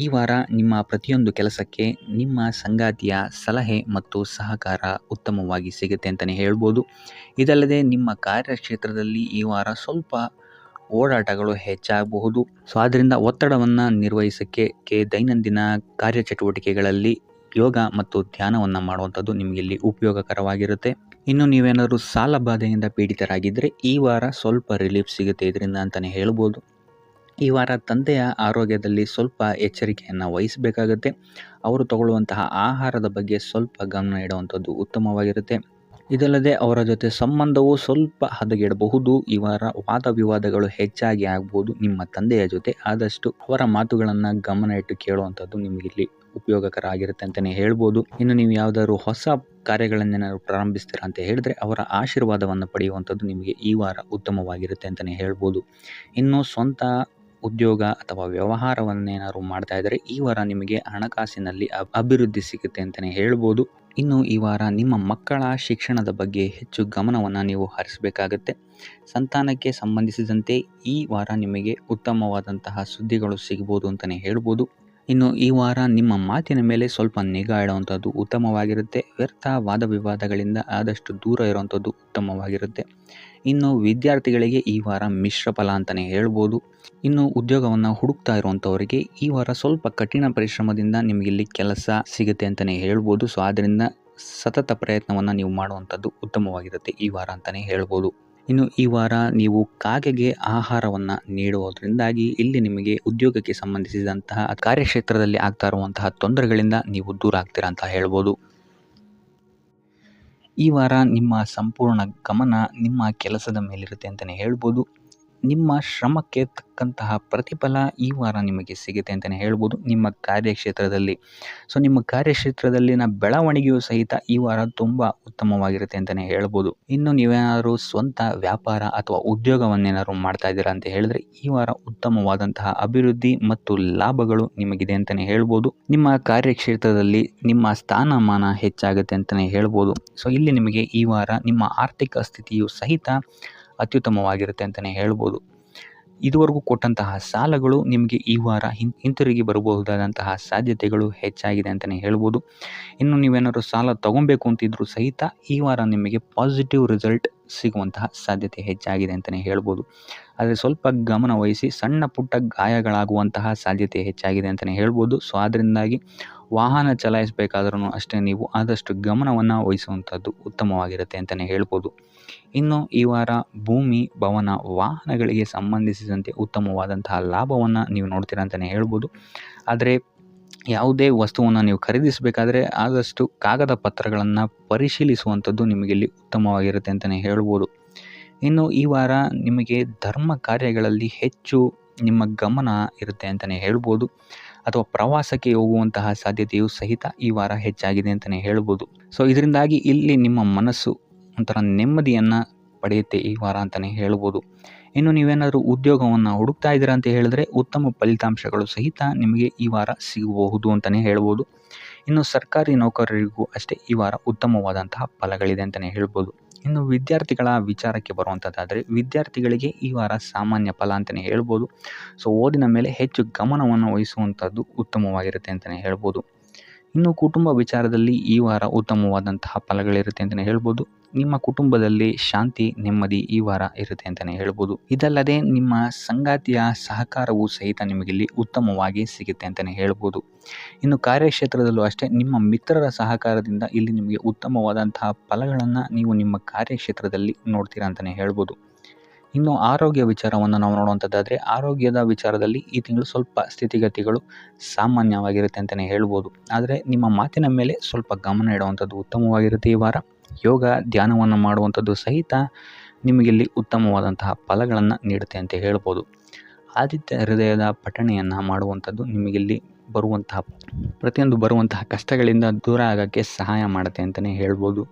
ಈ ವಾರ ನಿಮ್ಮ ಪ್ರತಿಯೊಂದು ಕೆಲಸಕ್ಕೆ ನಿಮ್ಮ ಸಂಗಾತಿಯ ಸಲಹೆ ಮತ್ತು ಸಹಕಾರ ಉತ್ತಮವಾಗಿ ಸಿಗುತ್ತೆ ಅಂತಲೇ ಹೇಳ್ಬೋದು. ಇದಲ್ಲದೆ ನಿಮ್ಮ ಕಾರ್ಯಕ್ಷೇತ್ರದಲ್ಲಿ ಈ ವಾರ ಸ್ವಲ್ಪ ಓಡಾಟಗಳು ಹೆಚ್ಚಾಗಬಹುದು. ಸೊ ಆದ್ದರಿಂದ ಒತ್ತಡವನ್ನು ನಿರ್ವಹಿಸೋಕ್ಕೆ ದೈನಂದಿನ ಕಾರ್ಯಚಟುವಟಿಕೆಗಳಲ್ಲಿ ಯೋಗ ಮತ್ತು ಧ್ಯಾನವನ್ನು ಮಾಡುವಂಥದ್ದು ನಿಮಗಿಲ್ಲಿ ಉಪಯೋಗಕರವಾಗಿರುತ್ತೆ. ಇನ್ನು ನೀವೇನಾದರೂ ಸಾಲ ಬಾಧೆಯಿಂದ ಪೀಡಿತರಾಗಿದ್ದರೆ ಈ ವಾರ ಸ್ವಲ್ಪ ರಿಲೀಫ್ ಸಿಗುತ್ತೆ ಇದರಿಂದ ಅಂತಲೇ ಹೇಳ್ಬೋದು. ಈ ವಾರ ತಂದೆಯ ಆರೋಗ್ಯದಲ್ಲಿ ಸ್ವಲ್ಪ ಎಚ್ಚರಿಕೆಯನ್ನು ವಹಿಸಬೇಕಾಗುತ್ತೆ. ಅವರು ತಗೊಳ್ಳುವಂತಹ ಆಹಾರದ ಬಗ್ಗೆ ಸ್ವಲ್ಪ ಗಮನ ಇಡುವಂಥದ್ದು ಉತ್ತಮವಾಗಿರುತ್ತೆ. ಇದಲ್ಲದೆ ಅವರ ಜೊತೆ ಸಂಬಂಧವು ಸ್ವಲ್ಪ ಹದಗೆಡಬಹುದು. ಈ ವಾರ ವಾದ ವಿವಾದಗಳು ಹೆಚ್ಚಾಗಿ ಆಗ್ಬೋದು ನಿಮ್ಮ ತಂದೆಯ ಜೊತೆ. ಆದಷ್ಟು ಅವರ ಮಾತುಗಳನ್ನು ಗಮನ ಇಟ್ಟು ಕೇಳುವಂಥದ್ದು ನಿಮಗಿಲ್ಲಿ ಉಪಯೋಗಕರ ಆಗಿರುತ್ತೆ ಅಂತಲೇ ಹೇಳ್ಬೋದು. ಇನ್ನು ನೀವು ಯಾವುದಾದ್ರು ಹೊಸ ಕಾರ್ಯಗಳನ್ನೇನಾದ್ರು ಪ್ರಾರಂಭಿಸ್ತೀರಾ ಅಂತ ಹೇಳಿದ್ರೆ ಅವರ ಆಶೀರ್ವಾದವನ್ನು ಪಡೆಯುವಂಥದ್ದು ನಿಮಗೆ ಈ ವಾರ ಉತ್ತಮವಾಗಿರುತ್ತೆ ಅಂತಲೇ ಹೇಳ್ಬೋದು. ಇನ್ನು ಸ್ವಂತ ಉದ್ಯೋಗ ಅಥವಾ ವ್ಯವಹಾರವನ್ನೇನಾದ್ರು ಮಾಡ್ತಾ ಇದ್ದರೆ ಈ ವಾರ ನಿಮಗೆ ಹಣಕಾಸಿನಲ್ಲಿ ಅಭಿವೃದ್ಧಿ ಸಿಗುತ್ತೆ ಅಂತಲೇ ಹೇಳ್ಬೋದು. ಇನ್ನು ಈ ವಾರ ನಿಮ್ಮ ಮಕ್ಕಳ ಶಿಕ್ಷಣದ ಬಗ್ಗೆ ಹೆಚ್ಚು ಗಮನವನ್ನು ನೀವು ಹರಿಸಬೇಕಾಗತ್ತೆ. ಸಂತಾನಕ್ಕೆ ಸಂಬಂಧಿಸಿದಂತೆ ಈ ವಾರ ನಿಮಗೆ ಉತ್ತಮವಾದಂತಹ ಸುದ್ದಿಗಳು ಸಿಗ್ಬೋದು ಅಂತಲೇ ಹೇಳ್ಬೋದು. ಇನ್ನು ಈ ವಾರ ನಿಮ್ಮ ಮಾತಿನ ಮೇಲೆ ಸ್ವಲ್ಪ ನಿಗಾ ಇಡುವಂಥದ್ದು ಉತ್ತಮವಾಗಿರುತ್ತೆ. ವ್ಯರ್ಥ ವಾದ ವಿವಾದಗಳಿಂದ ಆದಷ್ಟು ದೂರ ಇರುವಂಥದ್ದು ಉತ್ತಮವಾಗಿರುತ್ತೆ. ಇನ್ನು ವಿದ್ಯಾರ್ಥಿಗಳಿಗೆ ಈ ವಾರ ಮಿಶ್ರ ಫಲ ಅಂತಲೇ ಹೇಳ್ಬೋದು. ಇನ್ನು ಉದ್ಯೋಗವನ್ನು ಹುಡುಕ್ತಾ ಇರುವಂಥವರಿಗೆ ಈ ವಾರ ಸ್ವಲ್ಪ ಕಠಿಣ ಪರಿಶ್ರಮದಿಂದ ನಿಮಗಿಲ್ಲಿ ಕೆಲಸ ಸಿಗುತ್ತೆ ಅಂತಲೇ ಹೇಳ್ಬೋದು. ಸೊ ಆದ್ದರಿಂದ ಸತತ ಪ್ರಯತ್ನವನ್ನು ನೀವು ಮಾಡುವಂಥದ್ದು ಉತ್ತಮವಾಗಿರುತ್ತೆ ಈ ವಾರ ಅಂತಲೇ ಹೇಳ್ಬೋದು. ಇನ್ನು ಈ ವಾರ ನೀವು ಕಾಗೆಗೆ ಆಹಾರವನ್ನು ನೀಡುವುದರಿಂದಾಗಿ ಇಲ್ಲಿ ನಿಮಗೆ ಉದ್ಯೋಗಕ್ಕೆ ಸಂಬಂಧಿಸಿದಂತಹ ಕಾರ್ಯಕ್ಷೇತ್ರದಲ್ಲಿ ಆಗ್ತಾ ಇರುವಂತಹ ತೊಂದರೆಗಳಿಂದ ನೀವು ದೂರ ಆಗ್ತೀರಾ ಅಂತ ಹೇಳ್ಬೋದು. ಈ ವಾರ ನಿಮ್ಮ ಸಂಪೂರ್ಣ ಗಮನ ನಿಮ್ಮ ಕೆಲಸದ ಮೇಲಿರುತ್ತೆ ಅಂತಲೇ ಹೇಳ್ಬೋದು. ನಿಮ್ಮ ಶ್ರಮಕ್ಕೆ ತಕ್ಕಂತಹ ಪ್ರತಿಫಲ ಈ ವಾರ ನಿಮಗೆ ಸಿಗುತ್ತೆ ಅಂತಲೇ ಹೇಳ್ಬೋದು ನಿಮ್ಮ ಕಾರ್ಯಕ್ಷೇತ್ರದಲ್ಲಿ. ಸೊ ನಿಮ್ಮ ಕಾರ್ಯಕ್ಷೇತ್ರದಲ್ಲಿನ ಬೆಳವಣಿಗೆಯೂ ಸಹಿತ ಈ ವಾರ ತುಂಬ ಉತ್ತಮವಾಗಿರುತ್ತೆ ಅಂತಲೇ ಹೇಳ್ಬೋದು. ಇನ್ನು ನೀವೇನಾದರೂ ಸ್ವಂತ ವ್ಯಾಪಾರ ಅಥವಾ ಉದ್ಯೋಗವನ್ನೇನಾದ್ರು ಮಾಡ್ತಾ ಇದ್ದೀರಾ ಅಂತ ಹೇಳಿದ್ರೆ ಈ ವಾರ ಉತ್ತಮವಾದಂತಹ ಅಭಿವೃದ್ಧಿ ಮತ್ತು ಲಾಭಗಳು ನಿಮಗಿದೆ ಅಂತಲೇ ಹೇಳ್ಬೋದು. ನಿಮ್ಮ ಕಾರ್ಯಕ್ಷೇತ್ರದಲ್ಲಿ ನಿಮ್ಮ ಸ್ಥಾನಮಾನ ಹೆಚ್ಚಾಗುತ್ತೆ ಅಂತಲೇ ಹೇಳ್ಬೋದು. ಸೊ ಇಲ್ಲಿ ನಿಮಗೆ ಈ ವಾರ ನಿಮ್ಮ ಆರ್ಥಿಕ ಸ್ಥಿತಿಯು ಸಹಿತ ಅತ್ಯುತ್ತಮವಾಗಿರುತ್ತೆ ಅಂತಲೇ ಹೇಳ್ಬೋದು. ಇದುವರೆಗೂ ಕೊಟ್ಟಂತಹ ಸಾಲಗಳು ನಿಮಗೆ ಈ ವಾರ ಹಿಂತಿರುಗಿ ಬರಬಹುದಾದಂತಹ ಸಾಧ್ಯತೆಗಳು ಹೆಚ್ಚಾಗಿದೆ ಅಂತಲೇ ಹೇಳ್ಬೋದು. ಇನ್ನು ನೀವೇನಾದ್ರು ಸಾಲ ತಗೊಬೇಕು ಅಂತಿದ್ರು ಸಹಿತ ಈ ವಾರ ನಿಮಗೆ ಪಾಸಿಟಿವ್ ರಿಸಲ್ಟ್ ಸಿಗುವಂತಹ ಸಾಧ್ಯತೆ ಹೆಚ್ಚಾಗಿದೆ ಅಂತಲೇ ಹೇಳ್ಬೋದು. ಆದರೆ ಸ್ವಲ್ಪ ಗಮನ ವಹಿಸಿ ಸಣ್ಣ ಪುಟ್ಟ ಗಾಯಗಳಾಗುವಂತಹ ಸಾಧ್ಯತೆ ಹೆಚ್ಚಾಗಿದೆ ಅಂತಲೇ ಹೇಳ್ಬೋದು. ಸೊ ಅದರಿಂದಾಗಿ ವಾಹನ ಚಲಾಯಿಸಬೇಕಾದ್ರೂ ಅಷ್ಟೇ ನೀವು ಆದಷ್ಟು ಗಮನವನ್ನು ವಹಿಸುವಂಥದ್ದು ಉತ್ತಮವಾಗಿರುತ್ತೆ ಅಂತಲೇ ಹೇಳ್ಬೋದು. ಇನ್ನು ಈ ವಾರ ಭೂಮಿ, ಭವನ, ವಾಹನಗಳಿಗೆ ಸಂಬಂಧಿಸಿದಂತೆ ಉತ್ತಮವಾದಂತಹ ಲಾಭವನ್ನು ನೀವು ನೋಡ್ತೀರಾ ಅಂತಲೇ ಹೇಳ್ಬೋದು. ಆದರೆ ಯಾವುದೇ ವಸ್ತುವನ್ನು ನೀವು ಖರೀದಿಸಬೇಕಾದ್ರೆ ಆದಷ್ಟು ಕಾಗದ ಪತ್ರಗಳನ್ನು ಪರಿಶೀಲಿಸುವಂಥದ್ದು ನಿಮಗಿಲ್ಲಿ ಉತ್ತಮವಾಗಿರುತ್ತೆ ಅಂತಲೇ ಹೇಳ್ಬೋದು. ಇನ್ನು ಈ ವಾರ ನಿಮಗೆ ಧರ್ಮ ಕಾರ್ಯಗಳಲ್ಲಿ ಹೆಚ್ಚು ನಿಮ್ಮ ಗಮನ ಇರುತ್ತೆ ಅಂತಲೇ ಹೇಳ್ಬೋದು. ಅಥವಾ ಪ್ರವಾಸಕ್ಕೆ ಹೋಗುವಂತಹ ಸಾಧ್ಯತೆಯು ಸಹಿತ ಈ ವಾರ ಹೆಚ್ಚಾಗಿದೆ ಅಂತಲೇ ಹೇಳ್ಬೋದು. ಸೊ ಇದರಿಂದಾಗಿ ಇಲ್ಲಿ ನಿಮ್ಮ ಮನಸ್ಸು ಒಂಥರ ನೆಮ್ಮದಿಯನ್ನು ಪಡೆಯುತ್ತೆ ಈ ವಾರ ಅಂತಲೇ ಹೇಳ್ಬೋದು. ಇನ್ನು ನೀವೇನಾದರೂ ಉದ್ಯೋಗವನ್ನು ಹುಡುಕ್ತಾ ಇದ್ದೀರಾ ಅಂತ ಹೇಳಿದ್ರೆ ಉತ್ತಮ ಫಲಿತಾಂಶಗಳು ಸಹಿತ ನಿಮಗೆ ಈ ವಾರ ಸಿಗಬಹುದು ಅಂತಲೇ ಹೇಳ್ಬೋದು. ಇನ್ನು ಸರ್ಕಾರಿ ನೌಕರರಿಗೂ ಅಷ್ಟೇ ಈ ವಾರ ಉತ್ತಮವಾದಂತಹ ಫಲಗಳಿದೆ ಅಂತಲೇ ಹೇಳ್ಬೋದು. ಇನ್ನು ವಿದ್ಯಾರ್ಥಿಗಳ ವಿಚಾರಕ್ಕೆ ಬರುವಂಥದ್ದಾದರೆ ವಿದ್ಯಾರ್ಥಿಗಳಿಗೆ ಈ ವಾರ ಸಾಮಾನ್ಯ ಫಲ ಅಂತಲೇ ಹೇಳ್ಬೋದು. ಸೊ ಓದಿನ ಮೇಲೆ ಹೆಚ್ಚು ಗಮನವನ್ನು ವಹಿಸುವಂಥದ್ದು ಉತ್ತಮವಾಗಿರುತ್ತೆ ಅಂತಲೇ ಹೇಳ್ಬೋದು. ಇನ್ನು ಕುಟುಂಬ ವಿಚಾರದಲ್ಲಿ ಈ ವಾರ ಉತ್ತಮವಾದಂತಹ ಫಲಗಳಿರುತ್ತೆ ಅಂತಲೇ ಹೇಳ್ಬೋದು. ನಿಮ್ಮ ಕುಟುಂಬದಲ್ಲಿ ಶಾಂತಿ, ನೆಮ್ಮದಿ ಈ ವಾರ ಇರುತ್ತೆ ಅಂತಲೇ ಹೇಳ್ಬೋದು. ಇದಲ್ಲದೆ ನಿಮ್ಮ ಸಂಗಾತಿಯ ಸಹಕಾರವೂ ಸಹಿತ ನಿಮಗಿಲ್ಲಿ ಉತ್ತಮವಾಗಿ ಸಿಗುತ್ತೆ ಅಂತಲೇ ಹೇಳ್ಬೋದು. ಇನ್ನು ಕಾರ್ಯಕ್ಷೇತ್ರದಲ್ಲೂ ಅಷ್ಟೇ ನಿಮ್ಮ ಮಿತ್ರರ ಸಹಕಾರದಿಂದ ಇಲ್ಲಿ ನಿಮಗೆ ಉತ್ತಮವಾದಂತಹ ಫಲಗಳನ್ನು ನೀವು ನಿಮ್ಮ ಕಾರ್ಯಕ್ಷೇತ್ರದಲ್ಲಿ ನೋಡ್ತೀರಾ ಅಂತಲೇ ಹೇಳ್ಬೋದು. ಇನ್ನು ಆರೋಗ್ಯ ವಿಚಾರವನ್ನು ನಾವು ನೋಡುವಂಥದ್ದಾದರೆ ಆರೋಗ್ಯದ ವಿಚಾರದಲ್ಲಿ ಈ ತಿಂಗಳು ಸ್ವಲ್ಪ ಸ್ಥಿತಿಗತಿಗಳು ಸಾಮಾನ್ಯವಾಗಿರುತ್ತೆ ಅಂತಲೇ ಹೇಳ್ಬೋದು. ಆದರೆ ನಿಮ್ಮ ಮಾತಿನ ಮೇಲೆ ಸ್ವಲ್ಪ ಗಮನ ಇಡುವಂಥದ್ದು ಉತ್ತಮವಾಗಿರುತ್ತೆ ಈ ವಾರ. ಯೋಗ, ಧ್ಯಾನವನ್ನು ಮಾಡುವಂಥದ್ದು ಸಹಿತ ನಿಮಗಿಲ್ಲಿ ಉತ್ತಮವಾದಂತಹ ಫಲಗಳನ್ನು ನೀಡುತ್ತೆ ಅಂತ ಹೇಳ್ಬೋದು. ಆದಿತ್ಯ ಹೃದಯದ ಪಠಣೆಯನ್ನು ಮಾಡುವಂಥದ್ದು ನಿಮಗಿಲ್ಲಿ ಬರುವಂತಹ ಕಷ್ಟಗಳಿಂದ ದೂರ ಆಗೋಕ್ಕೆ ಸಹಾಯ ಮಾಡುತ್ತೆ ಅಂತಲೇ ಹೇಳ್ಬೋದು.